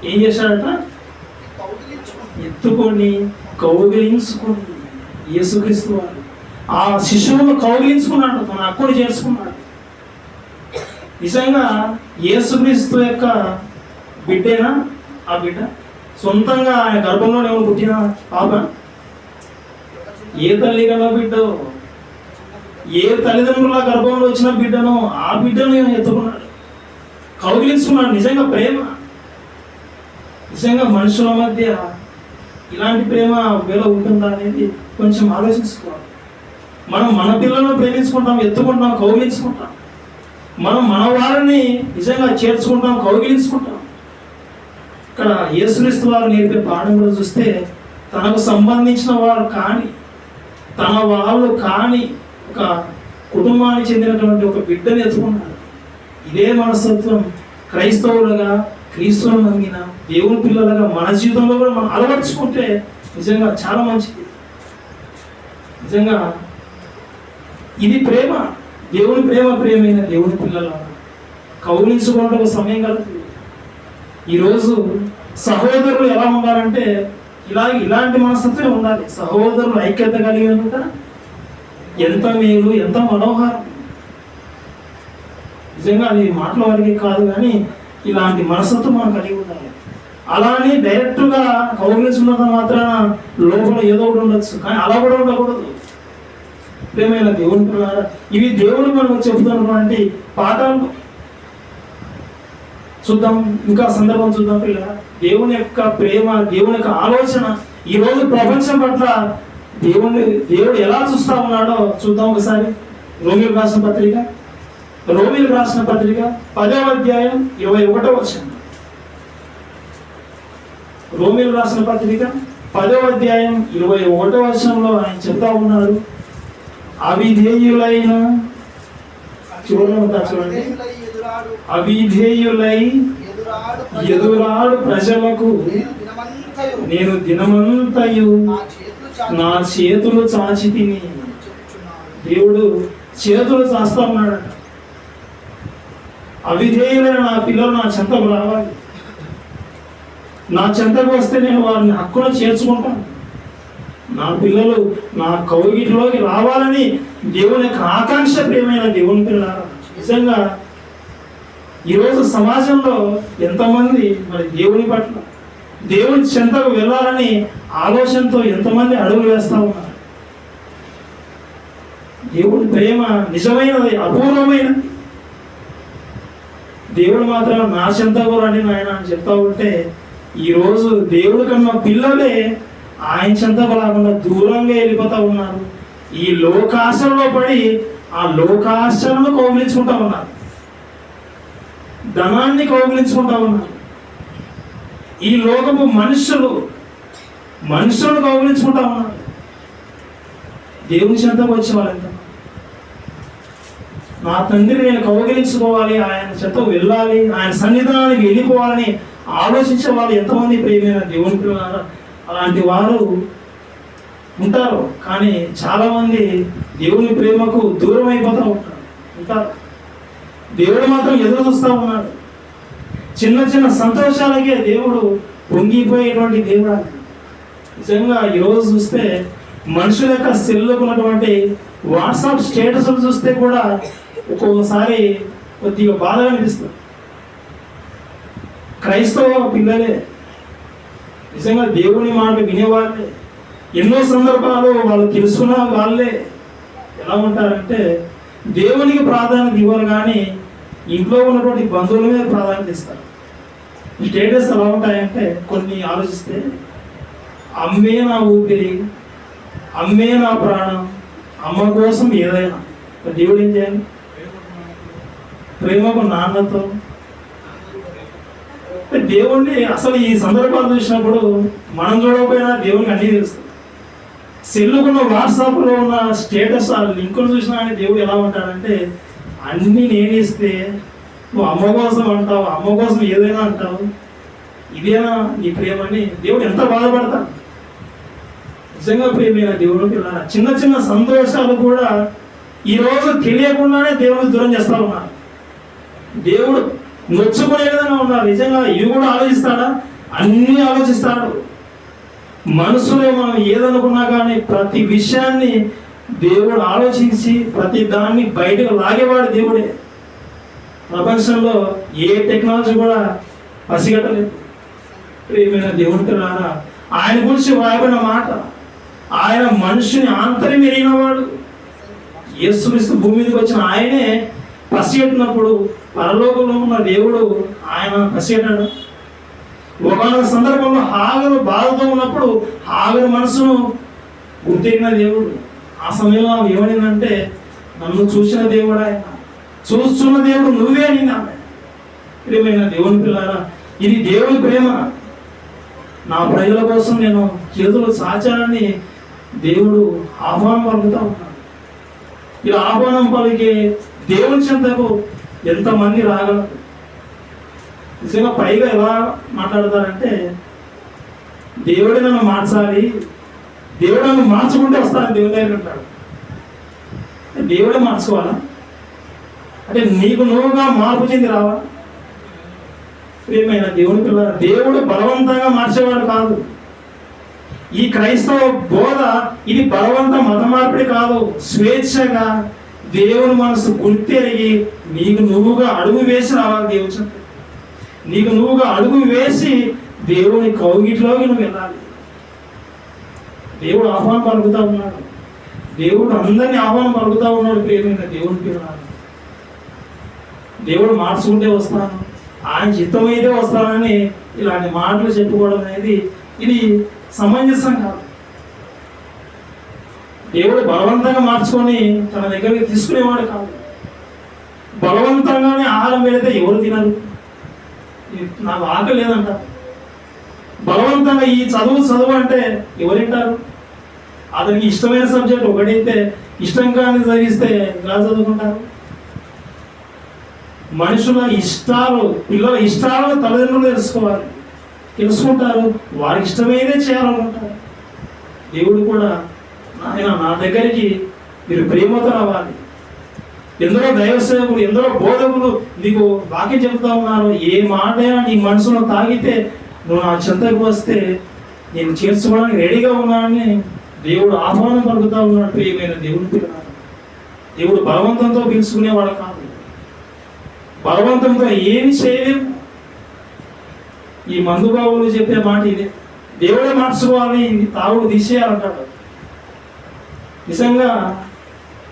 ఏం చేశాడట? ఎత్తుకొని కౌగిలించుకొని యేసుక్రీస్తు వారు ఆ శిశువును కౌగిలించుకున్నాడు, తన హక్కును చేసుకున్నాడు. నిజంగా యేసుక్రీస్తు యొక్క బిడ్డేనా ఆ బిడ్డ? సొంతంగా ఆయన గర్భంలోనే పుట్టిన పాప? ఏ తల్లి కన్నా బిడ్డో, ఏ తల్లిదండ్రుల గర్భంలో వచ్చిన బిడ్డనో ఆ బిడ్డను ఎత్తుకున్నాడు, కౌగిలించుకున్నాడు. నిజంగా ప్రేమ. నిజంగా మనుషుల మధ్య ఇలాంటి ప్రేమ వేళ ఉంటుందా అనేది కొంచెం ఆలోచించుకోవాలి. మనం మన పిల్లలను ప్రేమించుకుంటాం, ఎత్తుకుంటాం, కౌగిలించుకుంటాం. మనం మన వారిని నిజంగా చేర్చుకుంటాం, కౌగిలించుకుంటాం. ఇక్కడ యేసుక్రీస్తు వారు నేర్పే పాఠం కూడా చూస్తే తనకు సంబంధించిన వారు కానీ, తన వాళ్ళు కానీ ఒక కుటుంబానికి చెందినటువంటి ఒక బిడ్డని ఎత్తుకున్నారు. ఇదే మనస్తత్వం క్రైస్తవులుగా, క్రీస్తువును నమ్మిన దేవుని పిల్లలుగా మన జీవితంలో కూడా మనం అలవర్చుకుంటే నిజంగా చాలా మంచిది. నిజంగా ఇది ప్రేమ, దేవుని ప్రేమ. ప్రేమైన దేవుని పిల్లల కౌగిలించుకోవడం ఒక సమయం కలుగుతుంది. ఈరోజు సహోదరులు ఎలా ఉండాలంటే ఇలాంటి మనస్తత్వమే ఉండాలి. సహోదరులు ఐక్యత కలిగి ఉంట ఎంత మేలు, ఎంత మనోహరం. నిజంగా అది మాటల వరకే కాదు, కానీ ఇలాంటి మనస్తత్వం మనం కలిగి ఉండాలి. అలానే డైరెక్ట్గా కౌగిలించుకున్నంత మాత్రాన లోపల ఏదో ఒకటి ఉండొచ్చు, కానీ అలా కూడా ఉండకూడదు. ప్రేమైన దేవుని పిల్లలారా, ఇవి దేవుడు మనకు చెబుతున్నటువంటి పాఠాలు. చూద్దాం, ఇంకా సందర్భం చూద్దాం పిల్లల. దేవుని యొక్క ప్రేమ, దేవుని యొక్క ఆలోచన ఈరోజు ప్రపంచం పట్ల దేవుడు ఎలా చూస్తా ఉన్నాడో చూద్దాం ఒకసారి. రోమీయులకు రాసిన పత్రిక 10వ అధ్యాయం 21వ వచనం. రోమీయులకు రాసిన పత్రిక 10వ అధ్యాయం 21వ వచనంలో ఆయన చెప్తా ఉన్నాడు, అవిధేయులైన చూడండి, అవిధేయులై ఎదురాడు ప్రజలకు నేను దినమంతయు నా చేతులు చాచి తిని. దేవుడు చేతులు చాస్తా ఉన్నాడు. అవిధేయులైన నా పిల్లలు నా చెంతకు రావాలి, నా చెంతకు వస్తే నేను వారిని హక్కును చేర్చుకుంటాను. నా పిల్లలు నా కౌగిటిలోకి రావాలని దేవుని యొక్క ఆకాంక్ష. ప్రియమైన దేవుని పిల్లలు, నిజంగా ఈరోజు సమాజంలో ఎంతమంది మరి దేవుని పట్ల, దేవుని చెంతకు వెళ్ళాలని ఆలోచనతో ఎంతమంది అడుగులు వేస్తా ఉన్నారు. దేవుని ప్రేమ నిజమైనది, అపూర్వమైనది. దేవుడు మాత్రం నా చెంతకు రండి నాయన అని చెప్తా ఉంటే, ఈరోజు దేవుడి కన్నా పిల్లలే ఆయన చెంతకు రాకుండా దూరంగా వెళ్ళిపోతూ ఉన్నారు. ఈ లోకాశలో పడి ఆ లోకాశలను కౌగిలించుకుంటా ఉన్నారు, ధనాన్ని కౌగిలించుకుంటా ఉన్నారు. ఈ లోకపు మనుషులను కౌగిలించుకుంటా ఉన్నారు. దేవుని చెంతకు వచ్చేవాళ్ళు ఎంత, నా తండ్రిని నేను కౌగిలించుకోవాలి, ఆయన చెంతకు వెళ్ళాలి, ఆయన సన్నిధానానికి వెళ్ళిపోవాలని ఆలోచించే వాళ్ళు ఎంతమంది ప్రియమైన దేవుని పిల్లలారా. అలాంటి వారు ఉంటారు, కానీ చాలామంది దేవుని ప్రేమకు దూరం అయిపోతూ ఉంటారు. దేవుడు మాత్రం ఎదురు చూస్తూ ఉన్నాడు. చిన్న చిన్న సంతోషాలకే దేవుడు పొంగిపోయేటువంటి దేవుడు. నిజంగా ఈరోజు చూస్తే మనుషుల యొక్క సెల్లుకు ఉన్నటువంటి వాట్సాప్ స్టేటస్లు చూస్తే కూడా ఒక్కొక్కసారి కొద్దిగా బాధగా అనిపిస్తుంది. క్రైస్తవ పిల్లలే, నిజంగా దేవుని మాట వినేవాళ్ళే, ఎన్నో సందర్భాలు వాళ్ళు తెలుసుకున్న వాళ్ళే ఎలా ఉంటారంటే దేవునికి ప్రాధాన్యత ఇవ్వరు, కానీ ఇంట్లో ఉన్నటువంటి బంధువుల మీద ప్రాధాన్యత ఇస్తారు. స్టేటస్ ఎలా ఉంటాయంటే కొన్ని ఆలోచిస్తే, అమ్మే నా ఊపిరి, అమ్మే నా ప్రాణం, అమ్మ కోసం ఏదైనా. దేవుడు ఏం చేయాలి? ప్రేమకు నాన్నతో. దేవుణ్ణి అసలు ఈ సందర్భాలు చూసినప్పుడు మనం చూడకపోయినా దేవునికి అన్నీ తెలుస్తుంది. సెల్లుకున్న వాట్సాప్లో ఉన్న స్టేటస్ ఆ లింకులు చూసినా కానీ దేవుడు ఎలా ఉంటాడంటే, అన్నీ నేను ఇస్తే నువ్వు అమ్మ కోసం అంటావు, అమ్మ కోసం ఏదైనా అంటావు, ఇదేనా నీ ప్రేమని దేవుడు ఎంత బాధపడతాడు. నిజంగా ప్రేమైన దేవుడు పిల్లల చిన్న చిన్న సంతోషాలు కూడా ఈరోజు తెలియకుండానే దేవుడిని దూరం చేస్తూ ఉన్నారు. దేవుడు నొచ్చుకునే విధంగా ఉన్నారు. నిజంగా ఇవి కూడా ఆలోచిస్తాడా? అన్నీ ఆలోచిస్తాడు. మనసులో మనం ఏదనుకున్నా కానీ ప్రతి విషయాన్ని దేవుడు ఆలోచించి ప్రతి దాన్ని బయటకు లాగేవాడు దేవుడే. ప్రపంచంలో ఏ టెక్నాలజీ కూడా పసిగట్టలేదు. ప్రియమైన దేవుడి పిల్లారా, ఆయన గురించి వాయబడిన మాట, ఆయన మనుషుని ఆంతర్యం ఎరిగినవాడు. యేసుక్రీస్తు భూమి మీదకి వచ్చిన ఆయనే పసిగట్టినప్పుడు పరలోకంలో ఉన్న దేవుడు ఆయన పసిగట్టాడు. ఒకనొక సందర్భంలో హాగరు బాధతో ఉన్నప్పుడు హాగరు మనసును గుర్తెరిగిన దేవుడు. ఆ సమయంలో ఆమె ఏమనిందంటే, నన్ను చూసిన దేవుడు ఆయన, చూస్తున్న దేవుడు నువ్వే అనింది ఆమె. ప్రియమైన దేవుని పిల్లారా, ఇది దేవుని ప్రేమ. నా ప్రజల కోసం నేను చేతులు చాచానని దేవుడు ఆహ్వానం పలుకుతా ఉన్నాడు. ఇలా ఆహ్వానం పలికి దేవుని చెంతకు ఎంతమంది రాగలరు? నిజంగా పైగా ఎలా మాట్లాడతారంటే, దేవుడే నన్ను మార్చాలి, దేవుడు నన్ను మార్చుకుంటే వస్తాను దేవుని దగ్గర అంటాడు. దేవుడే మార్చుకోవాలా? అంటే నీకు నువ్వుగా మార్పు చెంది రావా? ప్రియమైన దేవుని పిల్లల, దేవుడు బలవంతంగా మార్చేవాడు కాదు. ఈ క్రైస్తవ బోధ ఇది బలవంత మత మార్పిడి కాదు. స్వేచ్ఛగా దేవుని మనసు గుర్తెరిగి నీకు నువ్వుగా అడుగు వేసి రావాలి. దేవుని చెంత నీకు నువ్వుగా అడుగు వేసి దేవుని కౌగిట్లోకి నువ్వు వెళ్ళాలి. దేవుడు ఆహ్వానం పలుకుతా ఉన్నాడు. దేవుడు అందరినీ ఆహ్వానం పలుకుతా ఉన్నాడు. ప్రియమైన దేవుని పిల్లలు, దేవుడు మార్చుకుంటే వస్తాను, ఆయన చిత్తమైతే వస్తానని ఇలాంటి మాటలు చెప్పుకోవడం అనేది ఇది సమంజసం కాదు. దేవుడు బలవంతంగా మార్చుకొని తన దగ్గరికి తీసుకునేవాడు కాదు. బలవంతంగానే ఆహారం పెడితే ఎవరు తినరు? నాకు ఆకలి లేదంట. బలవంతంగా ఈ చదువు అంటే ఎవరింటారు? అతనికి ఇష్టమైన సబ్జెక్ట్ ఒకటైతే ఇష్టం కానీ చదివిస్తే ఎలా చదువుకుంటారు? మనుషుల ఇష్టాలు, పిల్లల ఇష్టాలను తల్లిదండ్రులు తెలుసుకుంటారు, వారికి ఇష్టమైతే చేయాలనుకుంటారు. దేవుడు కూడా ఆయన నా దగ్గరికి మీరు ప్రేమతో రావాలి. ఎందరో దైవ సేవకులు, ఎందరో బోధకులు నీకు వాక్యం చెబుతా ఉన్నారు. ఏ మాట నీ మనసులో తాగితే నువ్వు నా చెంతకు వస్తే నేను చేర్చుకోవడానికి రెడీగా ఉన్నానని దేవుడు ఆహ్వానం పలుకుతా ఉన్నాడు. ప్రియమైన దేవుని పిల్లలు, దేవుడు బలవంతంతో పిలుచుకునేవాడు కాదు. బలవంతంతో ఏమి చేయలేము. ఈ మందుబాబులు చెప్పే మాట ఇదే, దేవుడే మార్చుకోవాలి, తాగుడు తీసేయాలంటాడు. నిజంగా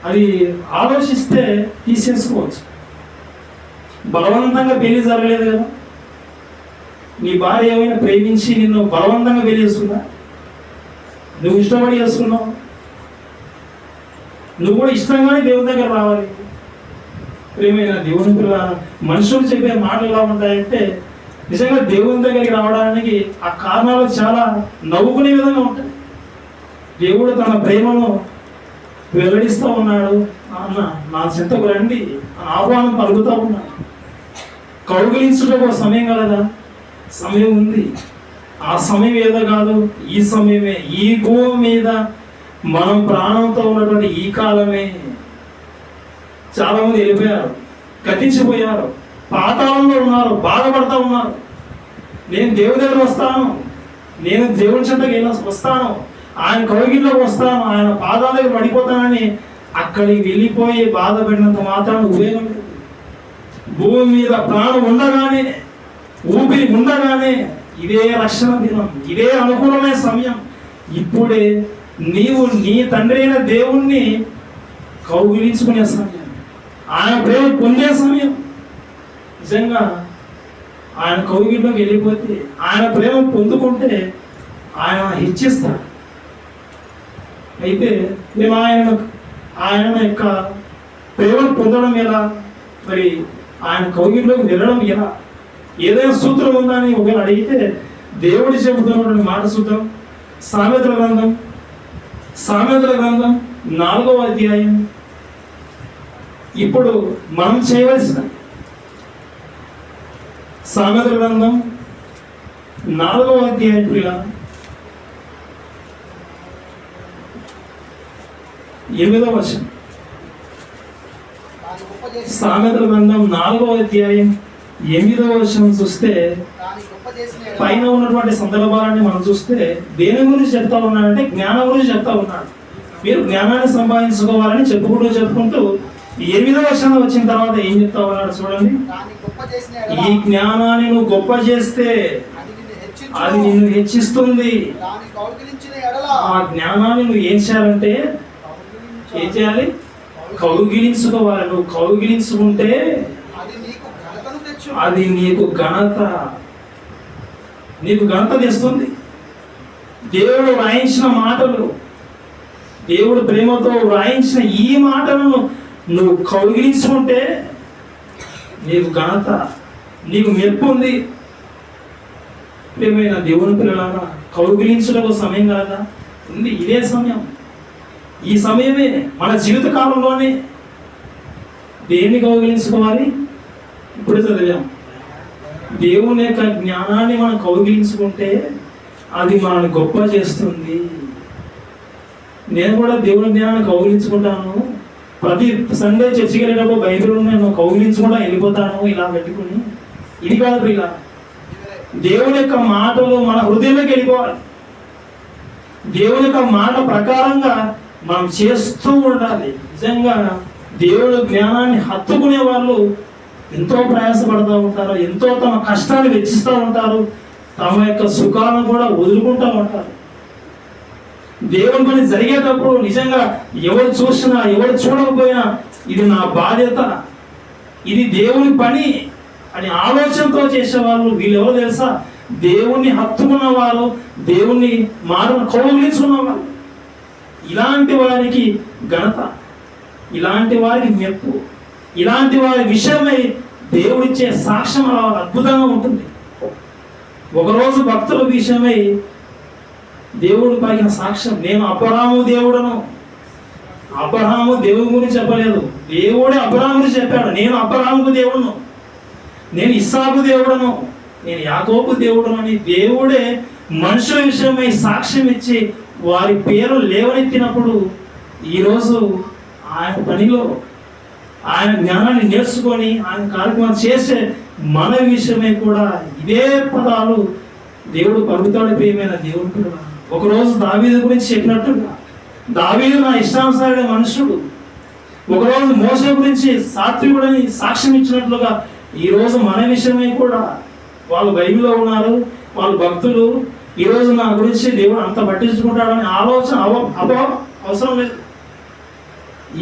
అది ఆలోచిస్తే తీసేసుకోవచ్చు. బలవంతంగా పెళ్లి జరగలేదు కదా. నీ భార్య ఏమైనా ప్రేమించి నిన్ను బలవంతంగా పెళ్లి చేసుకుందా? నువ్వు ఇష్టపడి చేసుకున్నావు, నువ్వు కూడా ఇష్టంగానే దేవుని దగ్గర రావాలి. ప్రియమైన దేవుని పిల్ల, మనుషులు చెప్పే మాటలు ఎలా ఉంటాయంటే నిజంగా దేవుని దగ్గరికి రావడానికి ఆ కారణాలు చాలా నవ్వుకునే విధంగా ఉంటాయి. దేవుడు తన ప్రేమను వెల్లడిస్తూ ఉన్నాడు. అన్న నా చెంతకు రండి ఆహ్వానం పలుకుతూ ఉన్నాడు. కౌగిలించుటకు ఒక సమయం కలదా? సమయం ఉంది. ఆ సమయం ఏదో కాదు, ఈ సమయమే. ఈ భూమి మీద మనం ప్రాణంతో ఉన్నటువంటి ఈ కాలమే. చాలా మంది వెళ్ళిపోయారు, గతించిపోయారు, పాతాళంలో ఉన్నారు, బాధపడతా ఉన్నారు. నేను దేవుడి దగ్గర వస్తాను, నేను దేవుని చెంతకి వస్తాను, ఆయన కౌగిల్లోకి వస్తాను, ఆయన పాదాల దగ్గర పడిపోతానని అక్కడికి వెళ్ళిపోయి బాధపడినంత మాత్రాన్ని ఉపయోగం లేదు. భూమి మీద ప్రాణం ఉండగానే, ఊపిరి ఉండగానే ఇదే రక్షణ దినం, ఇదే అనుకూలమైన సమయం. ఇప్పుడే నీవు నీ తండ్రి అయిన దేవుణ్ణి కౌగిలించుకునే సమయం, ఆయన ప్రేమ పొందే సమయం. నిజంగా ఆయన కౌగిల్లోకి వెళ్ళిపోతే, ఆయన ప్రేమ పొందుకుంటే ఆయన హెచ్చిస్తాడు. అయితే మేము ఆయన యొక్క ప్రేమను పొందడం ఎలా, మరి ఆయన కౌగిల్లోకి వెళ్ళడం ఎలా, ఏదైనా సూత్రం ఉందా అని ఒకవేళ అడిగితే దేవుడు చెబుతున్నటువంటి మాట సూత్రం సామెతల గ్రంథం 4వ అధ్యాయం. ఇప్పుడు మనం చేయవలసిన సామెతల గ్రంథం 4వ అధ్యాయం 8వ వచనం. సామెతల గ్రంథం 4వ అధ్యాయం 8వ వచనం చూస్తే పైన ఉన్నటువంటి సందర్భాలని మనం చూస్తే దేని గురించి చెప్తా ఉన్నాడంటే జ్ఞానం గురించి చెప్తా ఉన్నాడు. మీరు జ్ఞానాన్ని సంపాదించుకోవాలని చెప్పుకుంటూ 8వ వచనం వచ్చిన తర్వాత ఏం చెప్తా ఉన్నాడు చూడండి. ఈ జ్ఞానాన్ని నువ్వు గొప్ప చేస్తే అది నిన్ను హెచ్చిస్తుంది. ఆ జ్ఞానాన్ని నువ్వు ఏం చేయాలంటే ఏం చేయాలి? కౌగిలించుకోవాలి. నువ్వు కౌగిలించుకుంటే అది నీకు ఘనత తెస్తుంది. దేవుడు వ్రాయించిన మాటలు, దేవుడు ప్రేమతో వ్రాయించిన ఈ మాటలను నువ్వు కౌగిలించుకుంటే నీకు ఘనత, నీకు మెప్పు ఉంది. ప్రియమైన దేవుని పిల్లలారా, కౌగిలించడం సమయం కాదా? ఉంది. ఇదే సమయం, ఈ సమయమే మన జీవిత కాలంలోనే. దేన్ని కౌగిలించుకోవాలి? ఇప్పుడు చదివాం. దేవుని యొక్క జ్ఞానాన్ని మనం కౌగిలించుకుంటే అది మనల్ని గొప్ప చేస్తుంది. నేను కూడా దేవుని జ్ఞానాన్ని కౌగిలించుకుంటాను. ప్రతి సండే చర్చికి వెళ్ళేటప్పుడు బైబిల్ నేను కౌగిలించుకుంటా వెళ్ళిపోతాను ఇలా పెట్టుకుని. ఇది కాదు ఇలా. దేవుని యొక్క మాటలు మన హృదయంలోకి వెళ్ళిపోవాలి. దేవుని యొక్క మాట ప్రకారంగా మనం చేస్తూ ఉండాలి. నిజంగా దేవుడు జ్ఞానాన్ని హత్తుకునే వాళ్ళు ఎంతో ప్రయాసపడుతూ ఉంటారు, ఎంతో తమ కష్టాన్ని వెచ్చిస్తూ ఉంటారు, తమ యొక్క సుఖాలను కూడా వదులుకుంటూ ఉంటారు. దేవుని పని జరిగేటప్పుడు నిజంగా ఎవరు చూసినా ఎవరు చూడకపోయినా ఇది నా బాధ్యత, ఇది దేవుని పని అని ఆలోచనతో చేసేవాళ్ళు వీళ్ళెవరో తెలుసా? దేవుణ్ణి హత్తుకున్న వారు, దేవుణ్ణి మాటను కౌగిలించుకున్న వాళ్ళు. ఇలాంటి వారికి ఘనత, ఇలాంటి వారికి మెప్పు, ఇలాంటి వారి విషయమై దేవుడిచ్చే సాక్ష్యం అద్భుతంగా ఉంటుంది. ఒకరోజు భక్తుల విషయమై దేవుడు పలికిన సాక్ష్యం, నేను అబ్రహాము దేవుడను. అబ్రహాము దేవుడి గురించి చెప్పలేదు, దేవుడే అబ్రహాము గురించి చెప్పాడు. నేను అబ్రహాముకు దేవుడును, నేను ఇస్సాకు దేవుడను, నేను యాకోబు దేవుడను అని దేవుడే మనుషుల విషయమై సాక్ష్యం ఇచ్చి వారి పేరు లేవనెత్తినప్పుడు ఈరోజు ఆయన పనిలో ఆయన జ్ఞానాన్ని నేర్చుకొని ఆయన కార్యక్రమం చేసే మన విషయమై కూడా ఇదే పదాలు దేవుడు పలుకుతాడు. ప్రియమైన దేవుడు కూడా ఒకరోజు దావీదు గురించి చెప్పినట్టుగా, దావీదు నా ఇష్టానుసారుడైన మనుషుడు. ఒకరోజు మోసే గురించి సాత్వికుడని సాక్ష్యం ఇచ్చినట్లుగా ఈరోజు మన విషయమై కూడా వాళ్ళు బైబిల్లో ఉన్నారు, వాళ్ళు భక్తులు. ఈరోజు నా గురించి దేవుడు అంత పట్టించుకుంటాడని ఆలోచన అవసరం లేదు.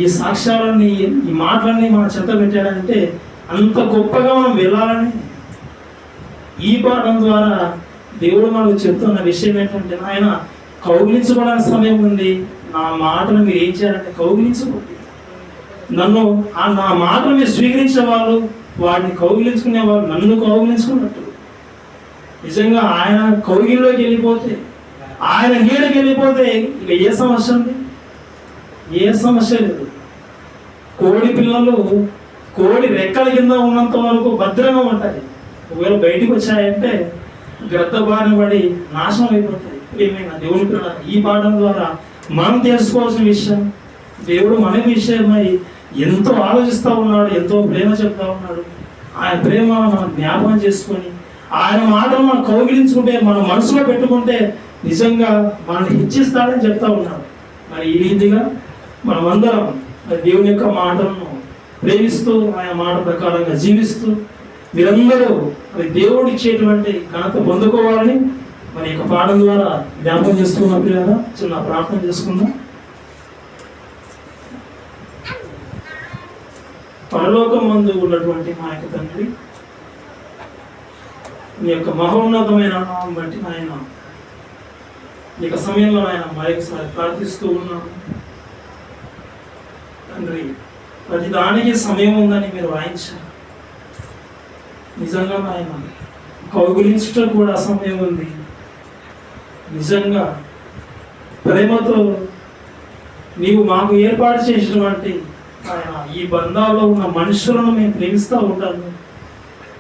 ఈ సాక్ష్యాలన్నీ, ఈ మాటలన్నీ మన చెంత పెట్టాడంటే అంత గొప్పగా మనం వెళ్ళాలని ఈ పాఠం ద్వారా దేవుడు మనకు చెప్తున్న విషయం ఏంటంటే, ఆయన కౌగిలించుకోవడానికి సమయం ఉంది. నా మాటను మీరు ఏం చేయాలంటే కౌగిలించుకోండి. నన్ను నా మాటను మీరు స్వీకరించే వాళ్ళు, వాడిని కౌగిలించుకునే వాళ్ళు నన్ను కౌగిలించుకున్నట్టు. నిజంగా ఆయన కౌగిల్లోకి వెళ్ళిపోతే, ఆయన నీడకి వెళ్ళిపోతే ఇక ఏ సమస్య ఉంది? ఏ సమస్య లేదు. కోడి పిల్లలు కోడి రెక్కల కింద ఉన్నంత వరకు భద్రంగా ఉంటాయి. ఒకవేళ బయటికి వచ్చాయంటే గ్రద్ద బారిన పడి నాశనం అయిపోతాయి. ఏమైనా దేవుని పిల్లల ఈ పాఠం ద్వారా మనం తెలుసుకోవాల్సిన విషయం, దేవుడు మన విషయమై ఎంతో ఆలోచిస్తూ ఉన్నాడు, ఎంతో ప్రేమ చెప్తా ఉన్నాడు. ఆయన ప్రేమ మనం జ్ఞాపకం చేసుకొని ఆయన మాటలు మనం కౌగిలించుకుంటే, మన మనసులో పెట్టుకుంటే నిజంగా మనల్ని హెచ్చిస్తాడని చెప్తా ఉన్నాడు. మరి ఈ రీతిగా మనమందరం దేవుని యొక్క మాటలను ప్రేమిస్తూ ఆయన మాట ప్రకారంగా జీవిస్తూ మీరందరూ మరి దేవుడు ఇచ్చేటువంటి ఘనత పొందుకోవాలని మరి యొక్క పాఠం ద్వారా జ్ఞాపకం చేసుకున్నప్పుడు కదా చిన్న ప్రార్థన చేసుకుందాం. పరలోకం మందు ఉన్నటువంటి మా యొక్క తండ్రి, మీ యొక్క మహోన్నతమైన నామం బట్టి నాయన ఈ యొక్క సమయంలో ఆయన మరొకసారి ప్రార్థిస్తూ ఉన్నాను తండ్రి. ప్రతి దానికి సమయం ఉందని మీరు వాయించారు. నిజంగా ఆయన కౌగిలించడం కూడా సమయం ఉంది. నిజంగా ప్రేమతో నీవు మాకు ఏర్పాటు చేసినటువంటి ఆయన ఈ బంధాల్లో ఉన్న మనుషులను మేము ప్రేమిస్తూ ఉంటాము,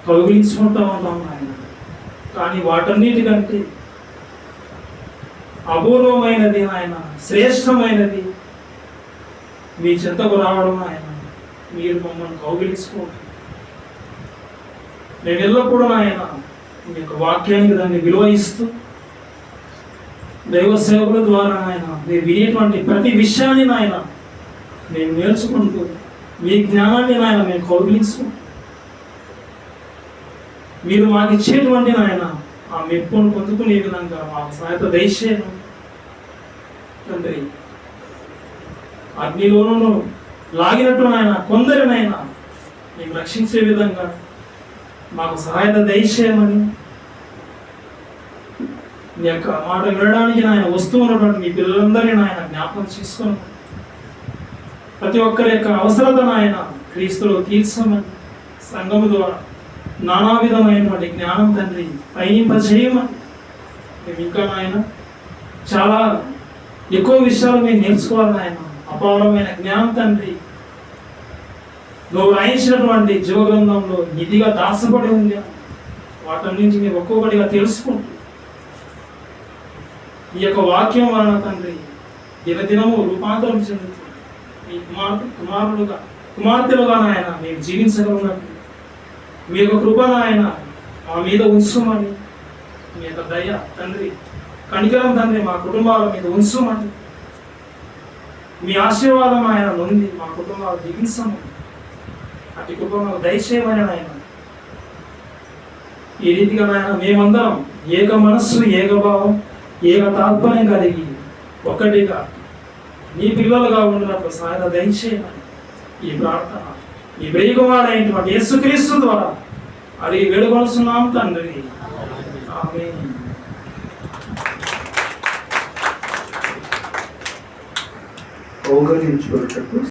కౌగిలించుకుంటూ ఉంటాం ఆయన. కానీ వాటన్నిటికంటే అపూర్వమైనది ఆయన, శ్రేష్టమైనది మీ చెంతకు రావడం ఆయన. మీరు మమ్మల్ని కౌగిలించుకోండి. మేము ఎల్లప్పుడూ ఆయన మీ యొక్క వాక్యానికి దాన్ని విలువ ఇస్తూ దైవ సేవకుల ద్వారా ఆయన మీరు వినేటువంటి ప్రతి విషయాన్ని నాయన మేము నేర్చుకుంటూ మీ జ్ఞానాన్ని నాయన మేము కౌగిలించుకుంటూ మీరు మాకు ఇచ్చేటువంటి నాయన ఆ మెప్పును పొందుకునే విధంగా మాకు సహాయత దయచేయను తండ్రి. అగ్నిలోనూ లాగినట్టు నాయన కొందరినైనా మేము రక్షించే విధంగా మాకు సహాయత దయచేయమని, మీ యొక్క మాట వినడానికి నాయన వస్తూ ఉన్నటువంటి మీ పిల్లలందరినీ నాయన జ్ఞాపకం చేసుకొని ప్రతి ఒక్కరి యొక్క అవసరత నాయన క్రీస్తులో తీర్చమని, సంఘము ద్వారా నానా విధమైనటువంటి జ్ఞానం తండ్రి పయనింపజేయమని, మేము ఇంకా నాయన చాలా ఎక్కువ విషయాలు మేము నేర్చుకోవాలి నాయన. అపారమైన జ్ఞానం తండ్రి నువ్వు రాయించినటువంటి జీవగ్రంథంలో నిధిగా దాచబడి ఉంది. వాటి నుంచి మేము ఒక్కొక్కటిగా తెలుసుకుంటూ ఈ యొక్క వాక్యం వలన తండ్రి దినదినము రూపాంతరం చెందుతుంది. మీ కుమార్తెలుగా నాయన మేము జీవించగలిగినట్టు మీ యొక్క కృపను ఆయన మా మీద ఉంచుమని, మీ యొక్క దయ తండ్రి కనికరం తండ్రి మా కుటుంబాల మీద ఉంచుమని, మీ ఆశీర్వాదం ఆయన నుండి మా కుటుంబాలు దిగించమని, అటు కుటుంబాలు దయచేయమని ఆయన. ఈ రీతిగా నాయన మేమందరం ఏక మనస్సు, ఏకభావం, ఏక తాత్పర్యం కలిగి ఒక్కటిగా నీ పిల్లలుగా ఉండినప్పుడు సహాయత దయచేయమని ఈ ప్రార్థన ఈ ప్రియకుమారుడైనటువంటి యేసుక్రీస్తు ద్వారా అడిగి వేడుకొనుచున్నాం తండ్రి. ఆమేన్. కౌగిలించుకొనుటకు